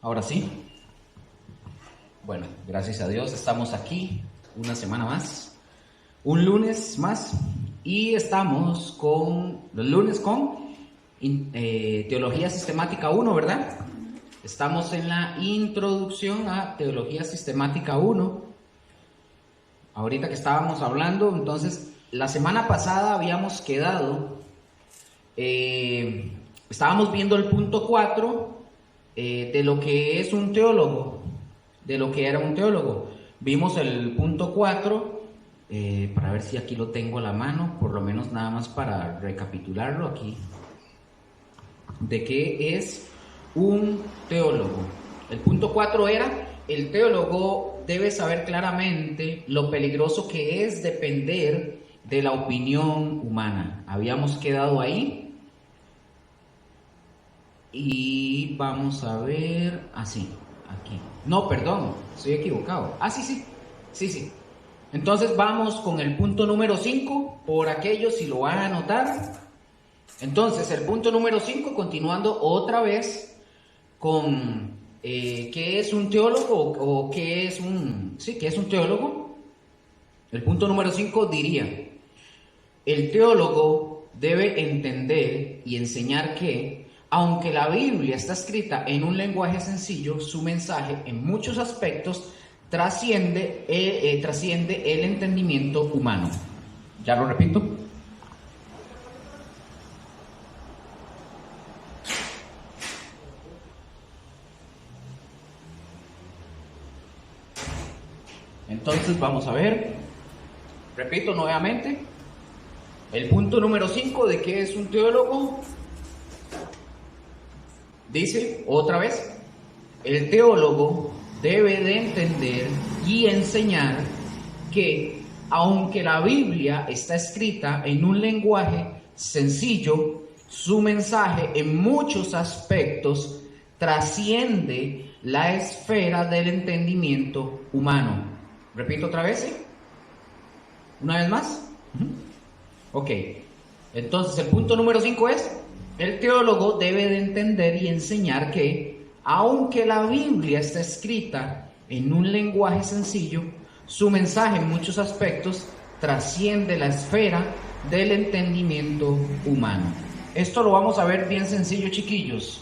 Ahora sí. Bueno, gracias a Dios estamos aquí una semana más, un lunes más, y estamos con los lunes con Teología Sistemática 1, ¿verdad? Estamos en la introducción a Teología Sistemática 1. Ahorita que estábamos hablando, entonces, la semana pasada habíamos quedado, estábamos viendo el punto 4 de lo que es un teólogo, de lo que era un teólogo. Vimos el punto 4, para ver si aquí lo tengo a la mano, por lo menos nada más para recapitularlo aquí, de qué es un teólogo. El punto 4 era: el teólogo debe saber claramente lo peligroso que es depender de la opinión humana. Habíamos quedado ahí. Y vamos a ver, así, aquí. No, perdón, estoy equivocado. Sí. Entonces vamos con el punto número 5, por aquellos si lo van a anotar. Entonces, el punto número 5, continuando otra vez con qué es un teólogo o qué es qué es un teólogo. El punto número 5 diría: el teólogo debe entender y enseñar que, aunque la Biblia está escrita en un lenguaje sencillo, su mensaje en muchos aspectos trasciende el entendimiento humano. Ya lo repito. Entonces vamos a ver, repito nuevamente, el punto número 5 de qué es un teólogo. Dice otra vez: el teólogo debe de entender y enseñar que, aunque la Biblia está escrita en un lenguaje sencillo, su mensaje en muchos aspectos trasciende la esfera del entendimiento humano. Repito otra vez, ¿sí? Una vez más. Ok, entonces el punto número 5 es: el teólogo debe de entender y enseñar que, aunque la Biblia está escrita en un lenguaje sencillo, su mensaje en muchos aspectos trasciende la esfera del entendimiento humano. Esto lo vamos a ver bien sencillo, chiquillos.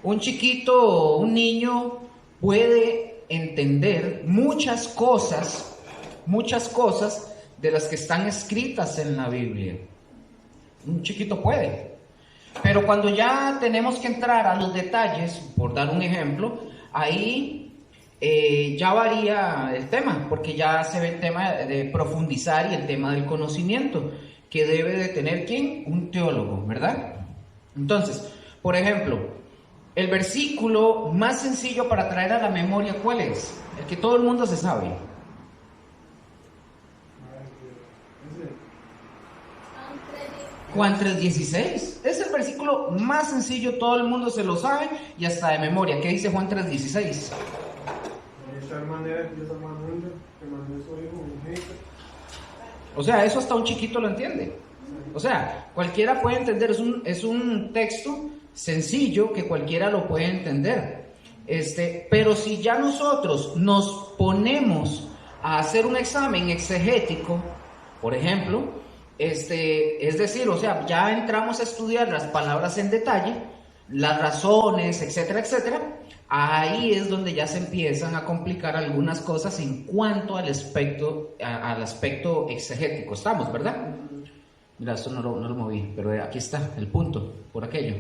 Un chiquito, un niño puede entender muchas cosas de las que están escritas en la Biblia. Un chiquito puede. Pero cuando ya tenemos que entrar a los detalles, por dar un ejemplo, ahí ya varía el tema, porque ya se ve el tema de profundizar y el tema del conocimiento, que debe de tener ¿quién? Un teólogo, ¿verdad? Entonces, por ejemplo, el versículo más sencillo para traer a la memoria, ¿cuál es? El que todo el mundo se sabe. Juan 3:16, es el versículo más sencillo, todo el mundo se lo sabe y hasta de memoria. ¿Qué dice Juan 3:16? O sea, eso hasta un chiquito lo entiende. O sea, cualquiera puede entender, es un texto sencillo que cualquiera lo puede entender. Pero si ya nosotros nos ponemos a hacer un examen exegético, por ejemplo, es decir, o sea, ya entramos a estudiar las palabras en detalle, las razones, etcétera, etcétera. Ahí es donde ya se empiezan a complicar algunas cosas en cuanto al aspecto exegético. Estamos, ¿verdad? Mira, esto no lo moví, pero aquí está el punto, por aquello.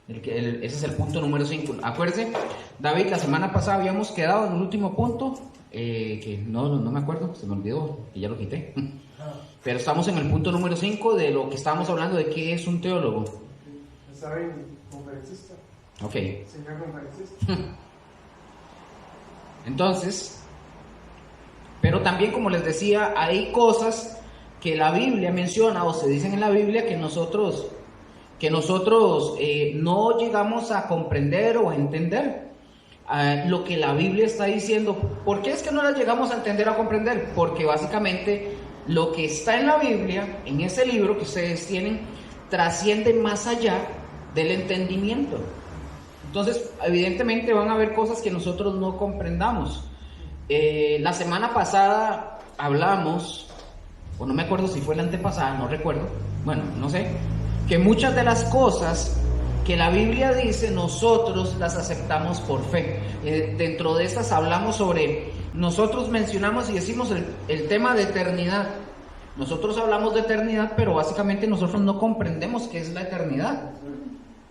Ese es el punto número 5. Acuérdense, David, la semana pasada habíamos quedado en el último punto, que no me acuerdo, se me olvidó, que ya lo quité. Pero estamos en el punto número 5 de lo que estábamos hablando de qué es un teólogo. ¿Saben? Conferencista. Ok. Señor conferencista. Entonces, pero también, como les decía, hay cosas que la Biblia menciona o se dicen en la Biblia que nosotros no llegamos a comprender o a entender. Lo que la Biblia está diciendo. ¿Por qué es que no las llegamos a entender o a comprender? Porque básicamente lo que está en la Biblia, en ese libro que ustedes tienen, trasciende más allá del entendimiento. Entonces, evidentemente van a haber cosas que nosotros no comprendamos. La semana pasada hablamos, o no me acuerdo si fue la antepasada, no recuerdo, bueno, no sé, que muchas de las cosas que la Biblia dice, nosotros las aceptamos por fe. Dentro de estas hablamos sobre, nosotros mencionamos y decimos el tema de eternidad. Nosotros hablamos de eternidad, pero básicamente nosotros no comprendemos qué es la eternidad.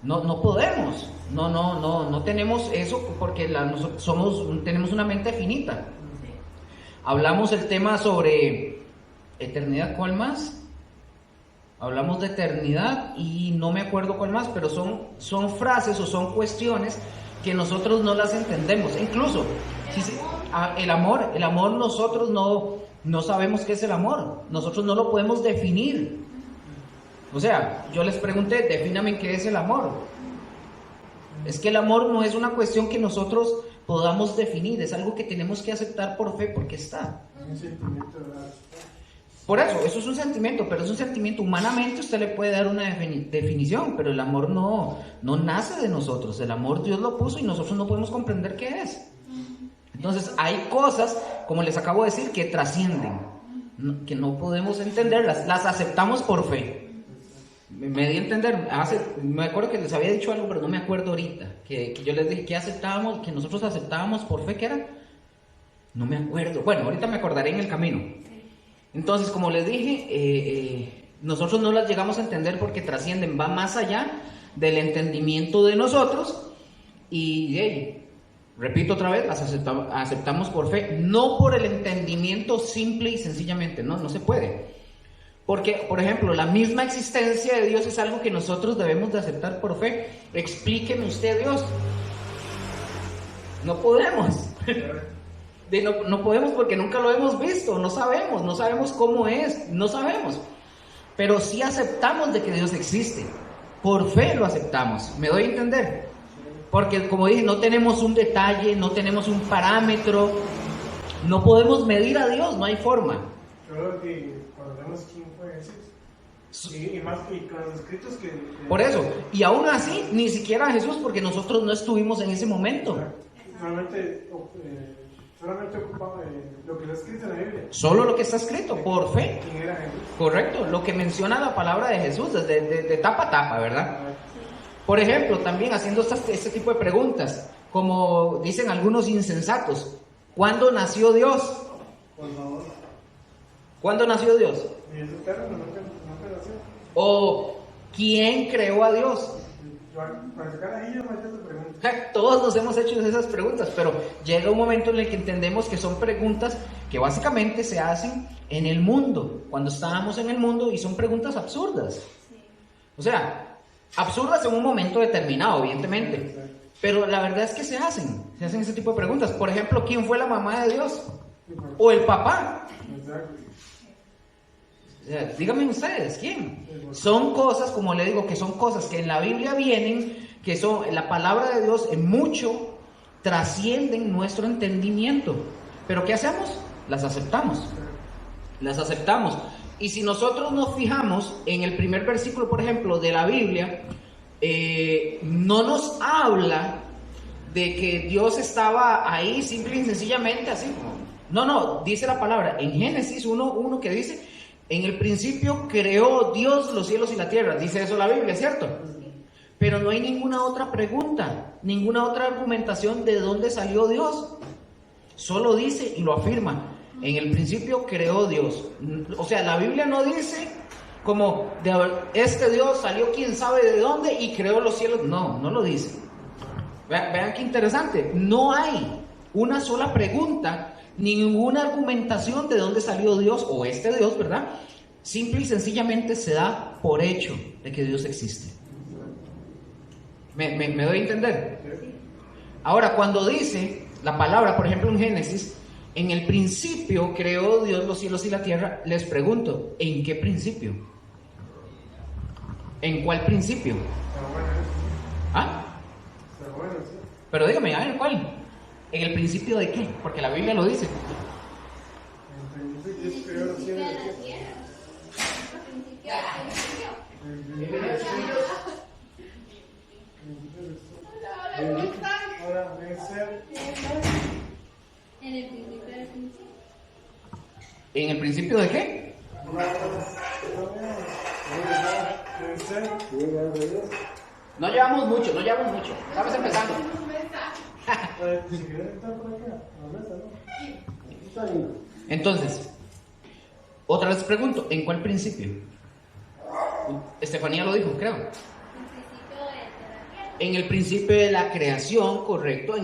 No podemos, no tenemos eso porque tenemos una mente finita. Hablamos el tema sobre eternidad, ¿cuál más? Hablamos de eternidad y no me acuerdo cuál más, pero son frases o son cuestiones que nosotros no las entendemos. Incluso el amor nosotros no sabemos qué es el amor, nosotros no lo podemos definir. O sea, yo les pregunté, defíname qué es el amor. Es que el amor no es una cuestión que nosotros podamos definir, es algo que tenemos que aceptar por fe porque está. Un sentimiento de la... Por eso es un sentimiento, pero es un sentimiento. Humanamente usted le puede dar una definición, pero el amor no nace de nosotros. El amor Dios lo puso y nosotros no podemos comprender qué es. Entonces hay cosas, como les acabo de decir, que trascienden, que no podemos entenderlas, las aceptamos por fe. Me di a entender, me acuerdo que les había dicho algo, pero no me acuerdo ahorita, que yo les dije que nosotros aceptábamos por fe, ¿qué era? No me acuerdo, bueno, ahorita me acordaré en el camino. Entonces, como les dije, nosotros no las llegamos a entender porque trascienden, va más allá del entendimiento de nosotros y repito otra vez, las aceptamos por fe, no por el entendimiento simple y sencillamente, no se puede. Porque, por ejemplo, la misma existencia de Dios es algo que nosotros debemos de aceptar por fe. Explíqueme usted Dios. No podemos. No podemos porque nunca lo hemos visto, no sabemos cómo es, no sabemos. Pero sí aceptamos de que Dios existe. Por fe lo aceptamos. ¿Me doy a entender? Porque, como dije, no tenemos un detalle, no tenemos un parámetro, no podemos medir a Dios, no hay forma. Yo creo que cuando vemos quién fue Jesús, y más que con los escritos que... Por eso, y aún así, ni siquiera Jesús, porque nosotros no estuvimos en ese momento. Solamente ocupaba lo que está escrito en la Biblia. Solo lo que está escrito, por fe. ¿Quién era Jesús? Correcto, lo que menciona la palabra de Jesús, desde de tapa a tapa, ¿verdad? Por ejemplo, también haciendo este tipo de preguntas, como dicen algunos insensatos, ¿cuándo nació Dios? Por favor. ¿Cuándo nació Dios? Y ese perro no nació. ¿O quién creó a Dios? Para sacar ahí yo me he hecho esa pregunta. Todos nos hemos hecho esas preguntas, pero llega un momento en el que entendemos que son preguntas que básicamente se hacen en el mundo, cuando estábamos en el mundo, y son preguntas absurdas. O sea, absurdas en un momento determinado, evidentemente, pero la verdad es que se hacen ese tipo de preguntas. Por ejemplo, ¿quién fue la mamá de Dios? ¿O el papá? O sea, díganme ustedes, ¿quién? Son cosas, como le digo, que son cosas que en la Biblia vienen, que son la palabra de Dios, en mucho trascienden nuestro entendimiento. Pero ¿qué hacemos? Las aceptamos. Y si nosotros nos fijamos en el primer versículo, por ejemplo, de la Biblia, no nos habla de que Dios estaba ahí simple y sencillamente así. No, dice la palabra en Génesis 1:1 que dice: en el principio creó Dios los cielos y la tierra. Dice eso la Biblia, ¿cierto? Pero no hay ninguna otra pregunta, ninguna otra argumentación de dónde salió Dios. Solo dice y lo afirma: en el principio creó Dios. O sea, la Biblia no dice como este Dios salió quién sabe de dónde y creó los cielos. No lo dice. Vean qué interesante. No hay una sola pregunta, ninguna argumentación de dónde salió Dios o este Dios, ¿verdad? Simple y sencillamente se da por hecho de que Dios existe. ¿Me doy a entender? Ahora, cuando dice la palabra, por ejemplo en Génesis, en el principio creó Dios los cielos y la tierra, les pregunto, ¿en qué principio? ¿En cuál principio? ¿Ah? Pero dígame, ¿en cuál? ¿En el principio de qué? Porque la Biblia lo dice. En el principio Dios creó los cielos y la tierra. Ahora debe ser. En el principio del principio. ¿En el principio de qué? Debe ser. No llevamos mucho. Estamos empezando. Si quieres estar por acá, ¿no? Entonces, otra vez pregunto, ¿en cuál principio? Estefanía lo dijo, creo. En el principio de la creación, correcto.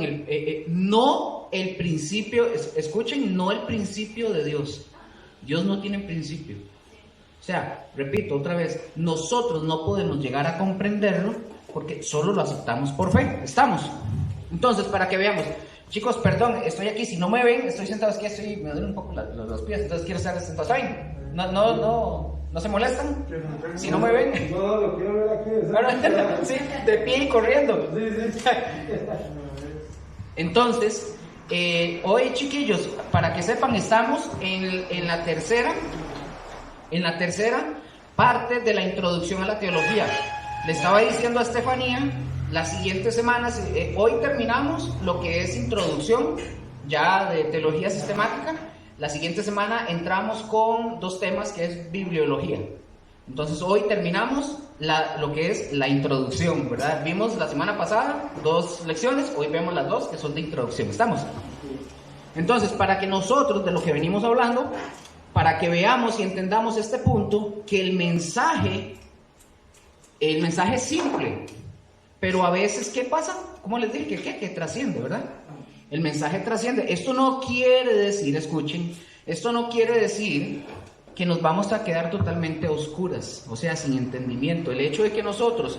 No el principio, escuchen, no el principio de Dios. Dios no tiene principio. O sea, repito otra vez, nosotros no podemos llegar a comprenderlo porque solo lo aceptamos por fe. ¿Estamos? Entonces, para que veamos, chicos, perdón, estoy aquí, si no me ven, estoy sentado aquí, me duelen un poco los pies, entonces quiero estar sentado. ¿Está bien? ¿No se molestan? Si no me ven. No, lo quiero ver aquí. Sí, de pie y corriendo. Sí. Entonces, hoy, chiquillos, para que sepan, estamos en la tercera parte de la introducción a la teología. Le estaba diciendo a Estefanía, las siguientes semanas, hoy terminamos lo que es introducción ya de teología sistemática. La siguiente semana entramos con 2 temas que es bibliología. Entonces hoy terminamos lo que es la introducción, ¿verdad? Vimos la semana pasada 2 lecciones, hoy vemos las 2 que son de introducción. ¿Estamos? Entonces, para que nosotros, de lo que venimos hablando, para que veamos y entendamos este punto, que el mensaje es simple, pero a veces, ¿qué pasa? ¿Cómo les dije? Que trasciende, ¿verdad? El mensaje trasciende. Esto no quiere decir, escuchen, esto no quiere decir que nos vamos a quedar totalmente a oscuras, o sea, sin entendimiento. El hecho de que nosotros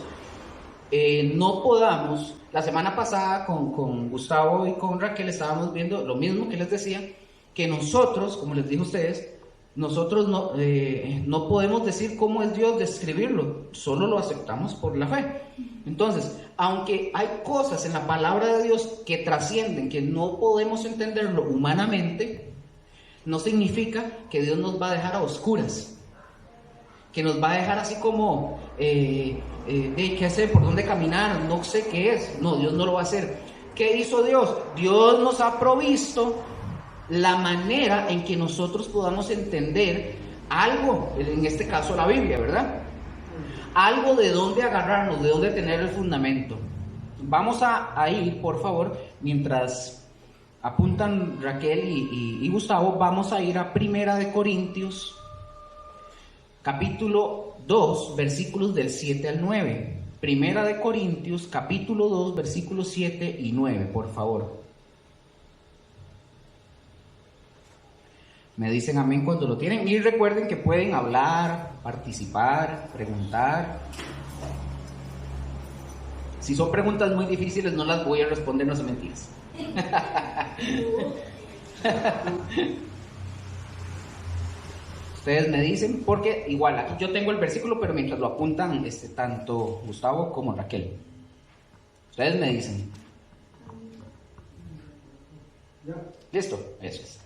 no podamos, la semana pasada con Gustavo y con Raquel estábamos viendo lo mismo que les decía, que nosotros, como les dije a ustedes, nosotros no podemos decir cómo es Dios, describirlo, solo lo aceptamos por la fe. Entonces, aunque hay cosas en la palabra de Dios que trascienden, que no podemos entenderlo humanamente, no significa que Dios nos va a dejar a oscuras, que nos va a dejar así como, ¿qué hacer? ¿Por dónde caminar? No sé qué es. No, Dios no lo va a hacer. ¿Qué hizo Dios? Dios nos ha provisto la manera en que nosotros podamos entender algo, en este caso la Biblia, ¿verdad? Algo de dónde agarrarnos, de dónde tener el fundamento. Vamos a ir, por favor, mientras apuntan Raquel y Gustavo, vamos a ir a 1 Corintios, capítulo 2, versículos del 7 al 9. 1 Corintios, capítulo 2, versículos 7 y 9, por favor. Me dicen amén cuando lo tienen. Y recuerden que pueden hablar, participar, preguntar. Si son preguntas muy difíciles, no las voy a responder, no son mentiras. Ustedes me dicen, porque igual aquí yo tengo el versículo, pero mientras lo apuntan tanto Gustavo como Raquel. Ustedes me dicen. ¿Listo? Eso es.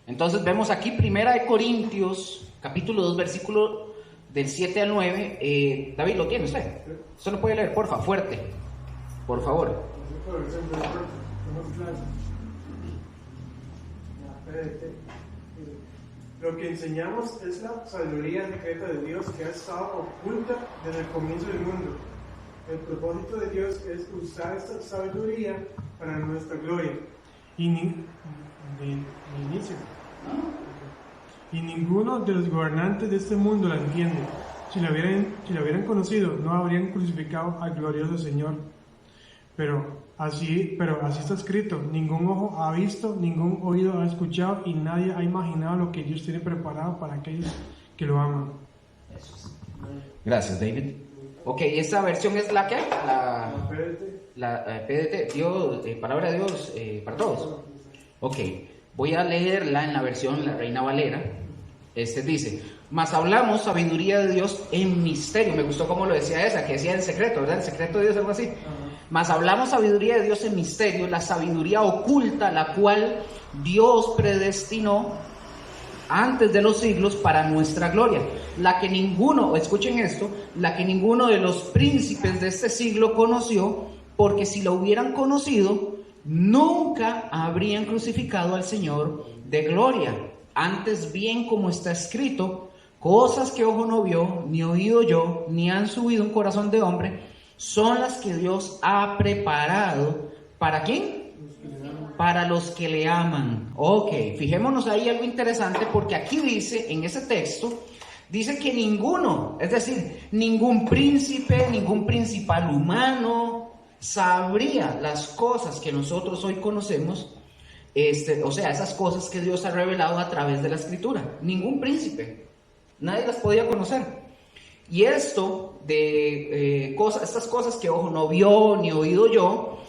Entonces vemos aquí 1 Corintios, capítulo 2, versículo del 7 al 9. David, ¿lo tiene usted? Usted lo puede leer, porfa, fuerte. Por favor. Lo que enseñamos es la sabiduría secreta de Dios que ha estado oculta desde el comienzo del mundo. El propósito de Dios es usar esta sabiduría para nuestra gloria. Y ninguno de los gobernantes de este mundo la entiende. Si la hubieran conocido, no habrían crucificado al glorioso Señor. Pero así está escrito: ningún ojo ha visto, ningún oído ha escuchado, y nadie ha imaginado lo que Dios tiene preparado para aquellos que lo aman. Gracias, David. Ok, esta versión es la que la PDT, Dios, palabra de Dios para todos. Ok, voy a leerla en la versión La Reina Valera. Dice: mas hablamos sabiduría de Dios en misterio. Me gustó cómo lo decía esa, que decía en secreto, ¿verdad? El secreto de Dios, algo así. Mas hablamos sabiduría de Dios en misterio, la sabiduría oculta, la cual Dios predestinó antes de los siglos para nuestra gloria, la que ninguno, escuchen esto, la que ninguno de los príncipes de este siglo conoció, porque si lo hubieran conocido, nunca habrían crucificado al Señor de gloria. Antes bien, como está escrito, cosas que ojo no vio, ni oído yo, ni han subido un corazón de hombre, son las que Dios ha preparado. ¿Para quién? Para los que le aman. Ok, fijémonos ahí algo interesante, porque aquí dice, en ese texto, dice que ninguno, es decir, ningún príncipe, ningún principal humano sabría las cosas que nosotros hoy conocemos, o sea, esas cosas que Dios ha revelado a través de la Escritura. Ningún príncipe, nadie las podía conocer. Y esto de estas cosas que ojo no vio, ni oído yo,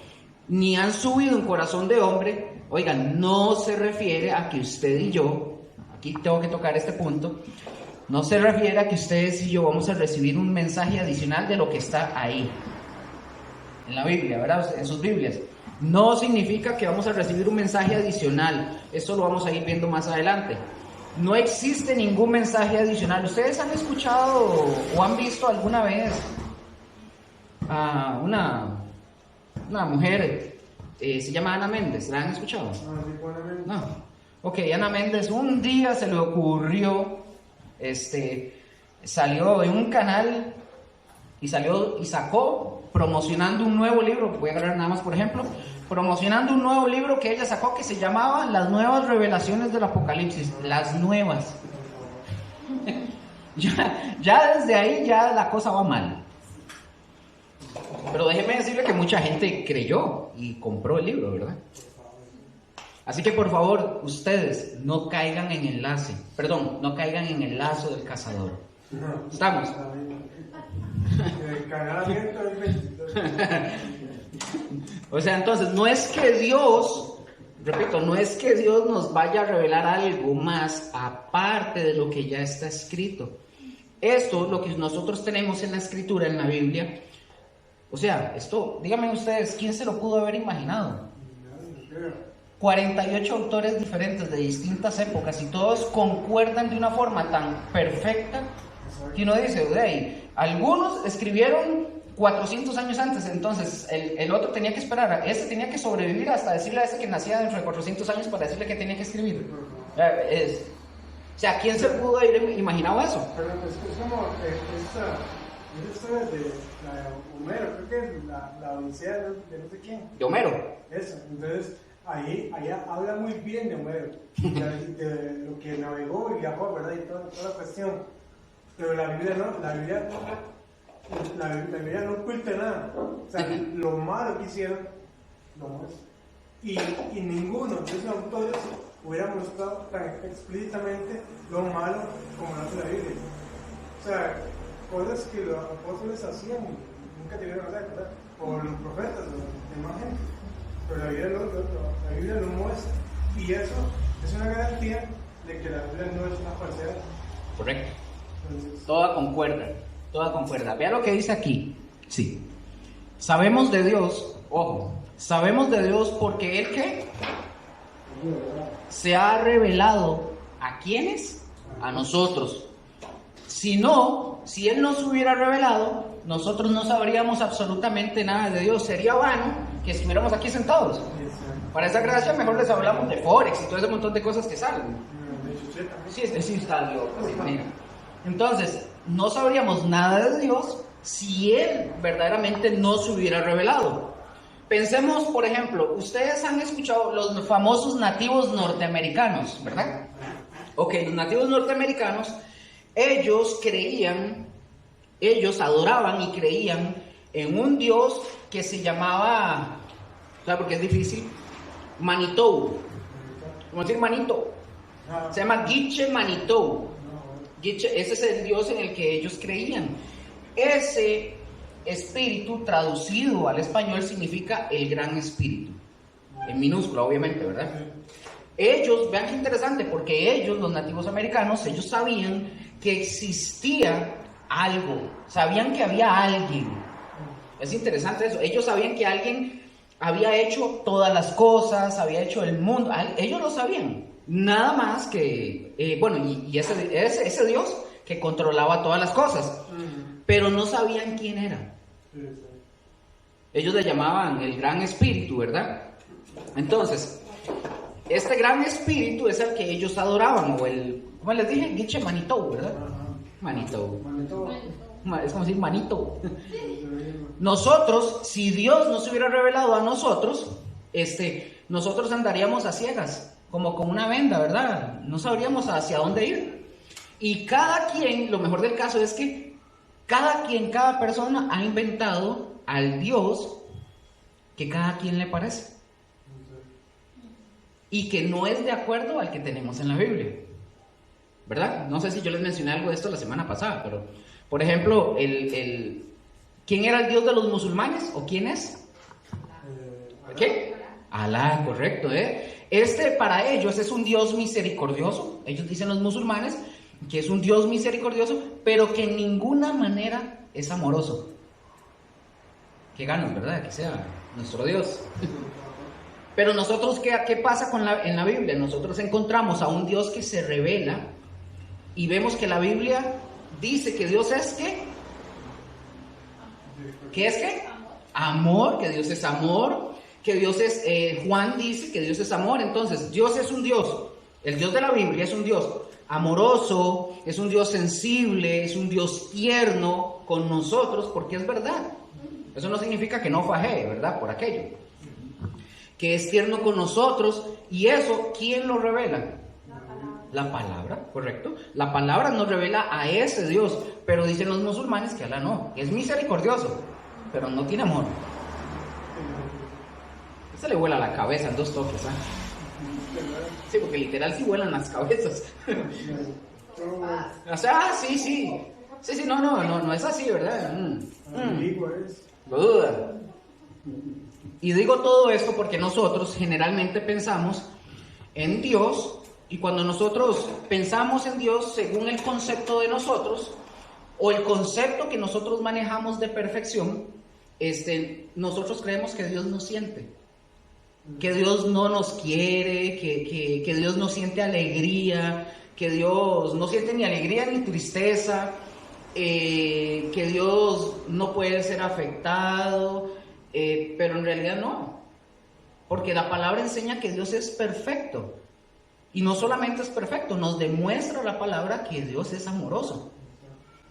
ni han subido en corazón de hombre, oigan, no se refiere a que usted y yo, aquí tengo que tocar este punto, no se refiere a que ustedes y yo vamos a recibir un mensaje adicional de lo que está ahí, en la Biblia, ¿verdad? En sus Biblias. No significa que vamos a recibir un mensaje adicional, esto lo vamos a ir viendo más adelante. No existe ningún mensaje adicional. ¿Ustedes han escuchado o han visto alguna vez a una mujer, se llama Ana Méndez? ¿La han escuchado? No. Ok, Ana Méndez un día se le ocurrió, salió en un canal y sacó promocionando un nuevo libro. Voy a agarrar nada más por ejemplo, promocionando un nuevo libro que ella sacó que se llamaba Las Nuevas Revelaciones del Apocalipsis. Las nuevas. ya desde ahí ya la cosa va mal. Pero déjeme decirle que mucha gente creyó y compró el libro, ¿verdad? Así que por favor, ustedes no caigan en el lazo del cazador. ¿Estamos? O sea, entonces, no es que Dios, repito, no es que Dios nos vaya a revelar algo más aparte de lo que ya está escrito. Esto, lo que nosotros tenemos en la Escritura, en la Biblia, o sea, esto, díganme ustedes, ¿quién se lo pudo haber imaginado? 48 autores diferentes de distintas épocas y todos concuerdan de una forma tan perfecta que uno dice, algunos escribieron 400 años antes, entonces el otro tenía que esperar, ese tenía que sobrevivir hasta decirle a ese que nacía dentro de 400 años para decirle que tenía que escribir. O sea, ¿quién se pudo haber imaginado eso? Pero es como esa historia de la de Homero, creo que es la Odisea de no sé quién. De Homero. Eso, entonces ahí habla muy bien de Homero, de lo que navegó y viajó, ¿verdad? Y toda la cuestión. Pero la Biblia no, la Biblia no oculta nada. O sea, lo malo que hicieron, lo muestra. Y ninguno de esos autores hubiera mostrado tan explícitamente lo malo como lo hace la Biblia. O sea, cosas que los apóstoles hacían nunca debieron hacer, ¿verdad? O los profetas, o demás gente. Pero la Biblia lo muestra. Y eso es una garantía de que la Biblia no es una falsedad. Correcto. Entonces, toda concuerda. Vea lo que dice aquí. Sí. Sabemos de Dios, ojo, sabemos de Dios porque Él, ¿qué? Se ha revelado. ¿A quiénes? A nosotros. Si Él no se hubiera revelado, nosotros no sabríamos absolutamente nada de Dios. Sería vano que estuviéramos aquí sentados. Para esa gracia mejor les hablamos de Forex y todo ese montón de cosas que salen. Sí, está Dios. Entonces, no sabríamos nada de Dios si Él verdaderamente no se hubiera revelado. Pensemos, por ejemplo, ustedes han escuchado los famosos nativos norteamericanos, ¿verdad? Ok, los nativos norteamericanos, ellos adoraban y creían en un Dios que se llamaba, ¿sabes por qué es difícil? Manitou. ¿Cómo decir Manito? Se llama Giche Manitou. Ese es el Dios en el que ellos creían. Ese espíritu traducido al español significa el gran espíritu, en minúscula obviamente, ¿verdad? Ellos, vean qué interesante, porque ellos, los nativos americanos, ellos sabían que existía algo, sabían que había alguien. Es interesante eso. Ellos sabían que alguien había hecho todas las cosas, había hecho el mundo. Ellos lo sabían. Nada más que, y ese Dios que controlaba todas las cosas. Pero no sabían quién era. Ellos le llamaban el Gran Espíritu, ¿verdad? Entonces, este Gran Espíritu es el que ellos adoraban, o el, ¿cómo les dije? Guiche Manitou, ¿verdad? Manitou. Es como decir manito. Nosotros, si Dios nos hubiera revelado a nosotros, nosotros andaríamos a ciegas, como con una venda, ¿verdad? No sabríamos hacia dónde ir. Y cada quien, lo mejor del caso es que cada persona ha inventado al Dios que cada quien le parece. Y que no es de acuerdo al que tenemos en la Biblia, ¿verdad? No sé si yo les mencioné algo de esto la semana pasada, pero, por ejemplo, ¿quién era el Dios de los musulmanes? ¿O quién es? ¿Qué? Alá, correcto, ¿eh? Para ellos es un Dios misericordioso. Ellos dicen, los musulmanes, que es un Dios misericordioso, pero que en ninguna manera es amoroso. Qué ganas, ¿verdad? Que sea nuestro Dios. Pero nosotros, ¿qué pasa en la Biblia? Nosotros encontramos a un Dios que se revela y vemos que la Biblia dice que Dios es ¿qué? ¿Qué es qué? Amor, que Dios es amor, que Dios es, Juan dice que Dios es amor. Entonces, Dios es un Dios, el Dios de la Biblia es un Dios amoroso, es un Dios sensible, es un Dios tierno con nosotros, porque es verdad. Eso no significa que no fajee, ¿verdad? Por aquello. Que es tierno con nosotros, y eso, ¿quién lo revela? La palabra, correcto. La palabra nos revela a ese Dios, pero dicen los musulmanes que Alá no, es misericordioso, pero no tiene amor. Se le vuela la cabeza en 2 toques, ¿eh? Sí, porque literal sí vuelan las cabezas. O sea, sí, no es así, ¿verdad? Lo duda. Y digo todo esto porque nosotros generalmente pensamos en Dios, y cuando nosotros pensamos en Dios según el concepto de nosotros, o el concepto que nosotros manejamos de perfección, nosotros creemos que Dios no siente, que Dios no nos quiere, que Dios no siente alegría, que Dios no siente ni alegría ni tristeza, que Dios no puede ser afectado, pero en realidad no, porque la palabra enseña que Dios es perfecto, y no solamente es perfecto, nos demuestra la palabra que Dios es amoroso,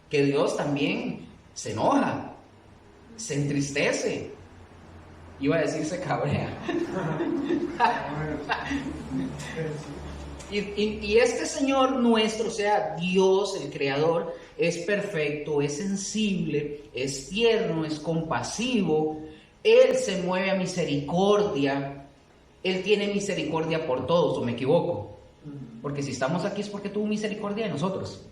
que Dios también se enoja, se entristece, iba a decir se cabrea. Y este Señor nuestro, o sea, Dios, el Creador, es perfecto, es sensible, es tierno, es compasivo. Él se mueve a misericordia. Él tiene misericordia por todos, ¿o me equivoco? Porque si estamos aquí es porque tuvo misericordia de nosotros.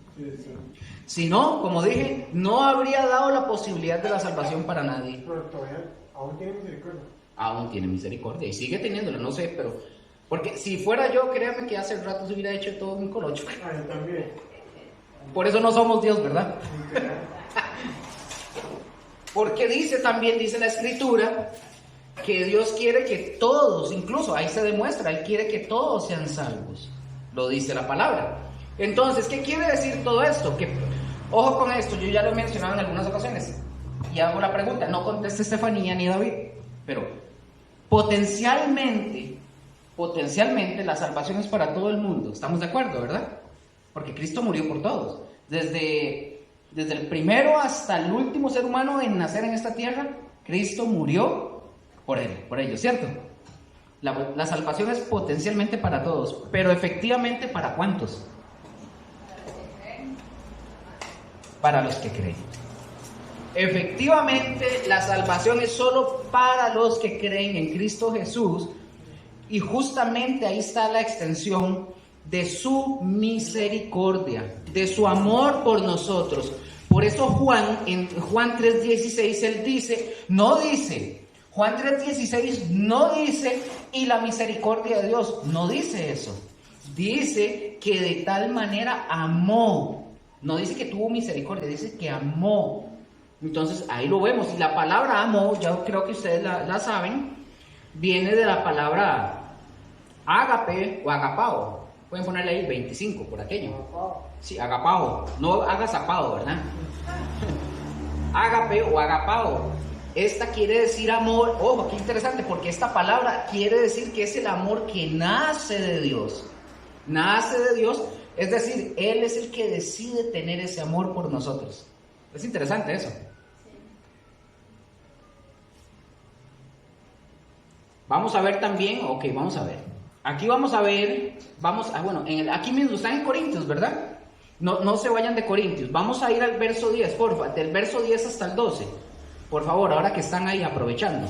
Si no, como dije, no habría dado la posibilidad de la salvación para nadie. Pero todavía aún tiene misericordia. Aún tiene misericordia y sigue teniéndola, no sé, pero... Porque si fuera yo, créanme que hace rato se hubiera hecho todo un colocho. Yo también. Por eso no somos Dios, ¿verdad? Porque dice la Escritura, que Dios quiere que todos, incluso ahí se demuestra, Él quiere que todos sean salvos. Lo dice la palabra. Entonces, ¿qué quiere decir todo esto? Que, ojo con esto, yo ya lo he mencionado en algunas ocasiones. Y hago la pregunta, no conteste Estefanía ni David, pero potencialmente la salvación es para todo el mundo. ¿Estamos de acuerdo, verdad? Porque Cristo murió por todos. Desde el primero hasta el último ser humano en nacer en esta tierra, Cristo murió por ellos, ¿cierto? La salvación es potencialmente para todos, pero efectivamente, ¿para cuántos? Para los que creen. Efectivamente, la salvación es solo para los que creen en Cristo Jesús, y justamente ahí está la extensión de su misericordia, de su amor por nosotros. Por eso Juan, en Juan 3:16, él dice, Juan 3:16 no dice, y la misericordia de Dios, no dice eso. Dice que de tal manera amó, no dice que tuvo misericordia, dice que amó. Entonces ahí lo vemos, y la palabra amó, ya creo que ustedes la saben, viene de la palabra ágape o agapao. Pueden ponerle ahí 25 por aquello. Sí, agapao, no agazapao, ¿verdad? Ágape o agapao. esta quiere decir amor. Ojo, qué interesante, porque esta palabra quiere decir que es el amor que nace de Dios. Nace de Dios, es decir, Él es el que decide tener ese amor por nosotros. Es interesante eso. Vamos a ver también, vamos a ver. Aquí vamos a ver, aquí mismo están en Corintios, ¿verdad? No se vayan de Corintios. Vamos a ir al verso 10, porfa, del verso 10 hasta el 12. Por favor, ahora que están ahí aprovechando.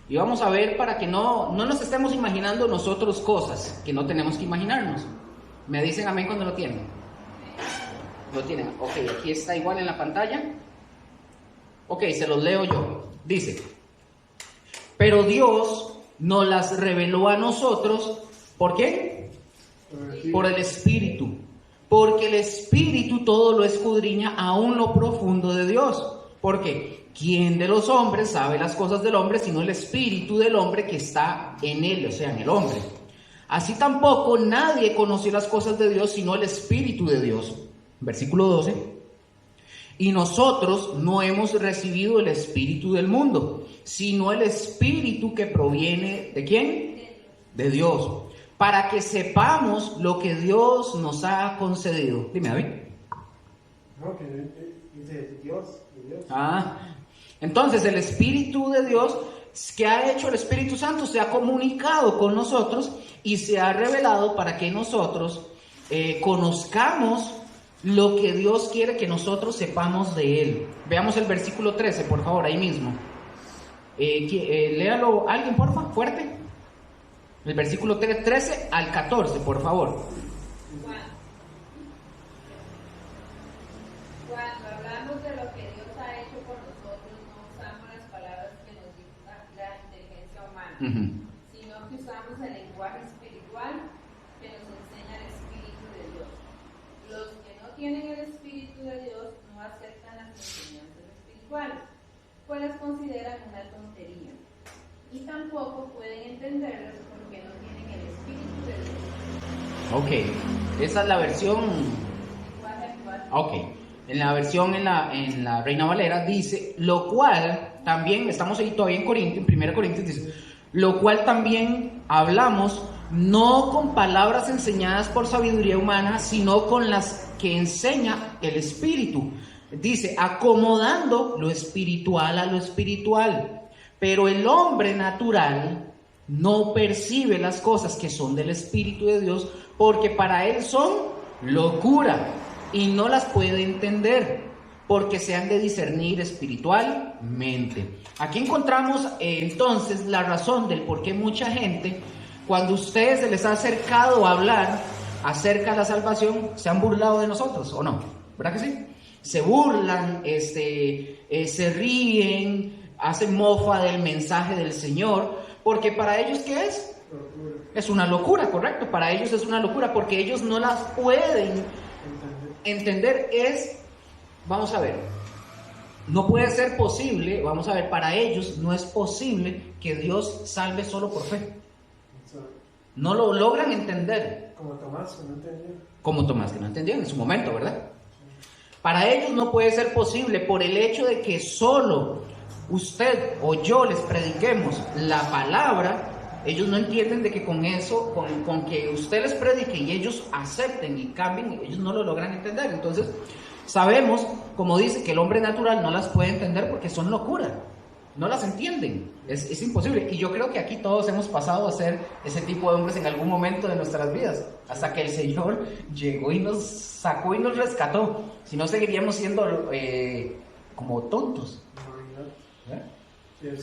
Y vamos a ver para que no nos estemos imaginando nosotros cosas que no tenemos que imaginarnos. Me dicen amén cuando lo tienen. Lo tienen. Ok, aquí está igual en la pantalla. Ok, se los leo yo. Dice: pero Dios nos las reveló a nosotros. ¿Por qué? Por el Espíritu. Porque el Espíritu todo lo escudriña aún lo profundo de Dios. ¿Por qué? ¿Quién de los hombres sabe las cosas del hombre sino el Espíritu del hombre que está en él, o sea, en el hombre? Así tampoco nadie conoció las cosas de Dios sino el Espíritu de Dios. Versículo 12. Y nosotros no hemos recibido el Espíritu del mundo, sino el Espíritu que proviene ¿de quién? De Dios, para que sepamos lo que Dios nos ha concedido. Dime, David. No, que dice Dios. Entonces el Espíritu de Dios, que ha hecho el Espíritu Santo, se ha comunicado con nosotros y se ha revelado para que nosotros conozcamos lo que Dios quiere que nosotros sepamos de Él. Veamos el versículo 13, por favor, ahí mismo. Léalo alguien, porfa, fuerte. El versículo 13 al 14, por favor. Cuando hablamos de lo que Dios ha hecho por nosotros, no usamos las palabras que nos dicta la inteligencia humana, sino que usamos el lenguaje espiritual que nos enseña el Espíritu de Dios. Los que no tienen el Espíritu de Dios no aceptan las enseñanzas espirituales, pues las consideran una tontería, y tampoco pueden entenderlas porque no tienen el Espíritu de Dios. Ok, esa es la versión. Lenguaje actual. Ok. En la versión en la Reina Valera dice, lo cual también, estamos ahí todavía en Corintios, en 1 Corintios dice, lo cual también hablamos no con palabras enseñadas por sabiduría humana, sino con las que enseña el Espíritu. Dice, acomodando lo espiritual a lo espiritual. Pero el hombre natural no percibe las cosas que son del Espíritu de Dios, porque para él son locura. Y no las puede entender, porque se han de discernir espiritualmente. Aquí encontramos entonces la razón del por qué mucha gente, cuando ustedes se les ha acercado a hablar acerca de la salvación, se han burlado de nosotros, ¿o no? ¿Verdad que sí? Se burlan, se ríen, hacen mofa del mensaje del Señor, porque para ellos, ¿qué es? Es una locura, correcto. Para ellos es una locura, porque ellos no las pueden entender. Vamos a ver, no puede ser posible, vamos a ver, para ellos no es posible que Dios salve solo por fe. No lo logran entender. Como Tomás, que no entendía. Como Tomás, que no entendía en su momento, ¿verdad? Para ellos no puede ser posible por el hecho de que solo usted o yo les prediquemos la palabra. Ellos no entienden de que con eso, con que usted les predique y ellos acepten y cambien, ellos no lo logran entender. Entonces, sabemos, como dice, que el hombre natural no las puede entender porque son locura. No las entienden. Es imposible. Y yo creo que aquí todos hemos pasado a ser ese tipo de hombres en algún momento de nuestras vidas, hasta que el Señor llegó y nos sacó y nos rescató. Si no, seguiríamos siendo como tontos. ¿Eh?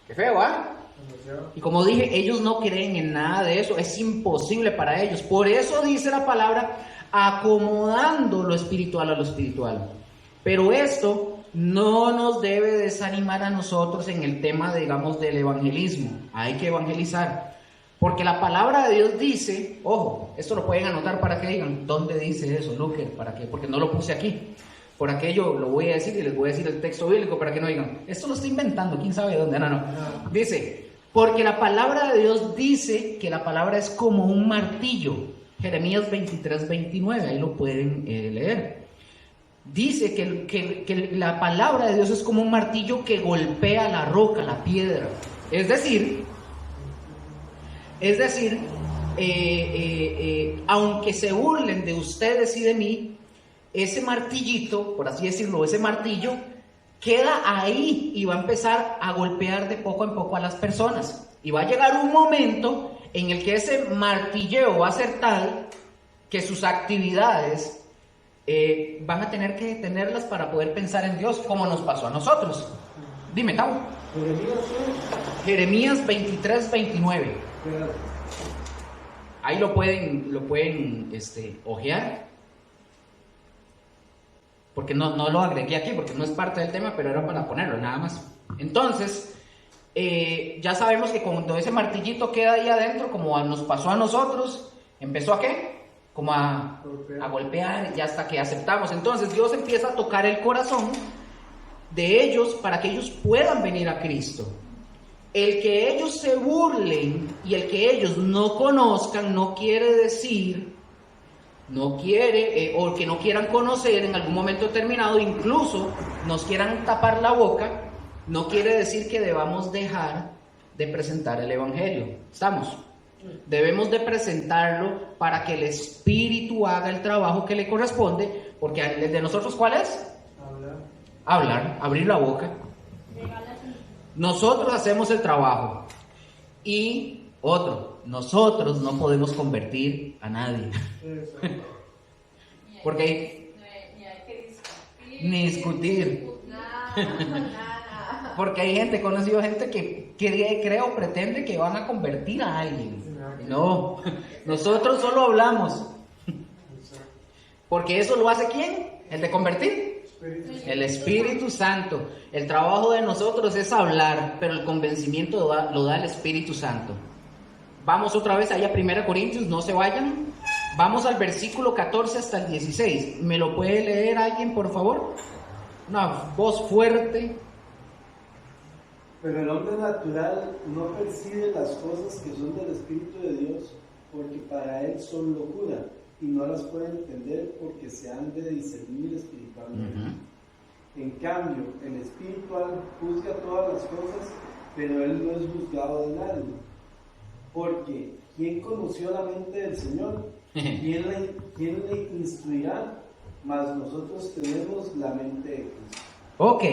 Qué feo, ¿ah? Y como dije, ellos no creen en nada de eso, es imposible para ellos. Por eso dice la palabra, acomodando lo espiritual a lo espiritual. Pero esto no nos debe desanimar a nosotros en el tema, digamos, del evangelismo. Hay que evangelizar, porque la palabra de Dios dice, ojo, esto lo pueden anotar para que digan, ¿dónde dice eso, Luque? ¿Para qué? Porque no lo puse aquí. Por aquello lo voy a decir y les voy a decir el texto bíblico para que no digan, esto lo estoy inventando, quién sabe dónde. No. Dice, porque la palabra de Dios dice que la palabra es como un martillo. Jeremías 23:29, ahí lo pueden leer. dice que la palabra de Dios es como un martillo que golpea la roca, la piedra. Es decir, aunque se burlen de ustedes y de mí, ese martillito, por así decirlo, ese martillo queda ahí y va a empezar a golpear de poco en poco a las personas. Y va a llegar un momento en el que ese martilleo va a ser tal que sus actividades van a tener que detenerlas para poder pensar en Dios, como nos pasó a nosotros. Dime, Tavo. Jeremías 23, 29. Ahí lo pueden ojear. Porque no lo agregué aquí, porque no es parte del tema, pero era para ponerlo, nada más. Entonces, ya sabemos que cuando ese martillito queda ahí adentro, como nos pasó a nosotros, ¿empezó a qué? Como a golpear, y hasta que aceptamos. Entonces Dios empieza a tocar el corazón de ellos para que ellos puedan venir a Cristo. El que ellos se burlen y el que ellos no conozcan no quiere decir, o que no quieran conocer en algún momento determinado, incluso nos quieran tapar la boca, no quiere decir que debamos dejar de presentar el Evangelio. ¿Estamos? Debemos de presentarlo para que el Espíritu haga el trabajo que le corresponde, porque el de nosotros, ¿cuál es? Hablar, abrir la boca. Nosotros hacemos el trabajo. Y nosotros no podemos convertir a nadie. Porque ni discutir. Porque hay gente, he conocido gente que cree o pretende que van a convertir a alguien. No, nosotros solo hablamos. Porque eso lo hace ¿quién? ¿El de convertir? El Espíritu Santo. El trabajo de nosotros es hablar, pero el convencimiento lo da el Espíritu Santo. Vamos otra vez allá a 1 Corintios, no se vayan. Vamos al versículo 14 hasta el 16. ¿Me lo puede leer alguien, por favor? Una voz fuerte. Pero el hombre natural no percibe las cosas que son del Espíritu de Dios, porque para él son locura, y no las puede entender porque se han de discernir espiritualmente. En cambio, el espiritual juzga todas las cosas, pero él no es juzgado de nadie. Porque, ¿quién conoció la mente del Señor? ¿Quién le instruirá? Mas nosotros tenemos la mente de Cristo. Ok,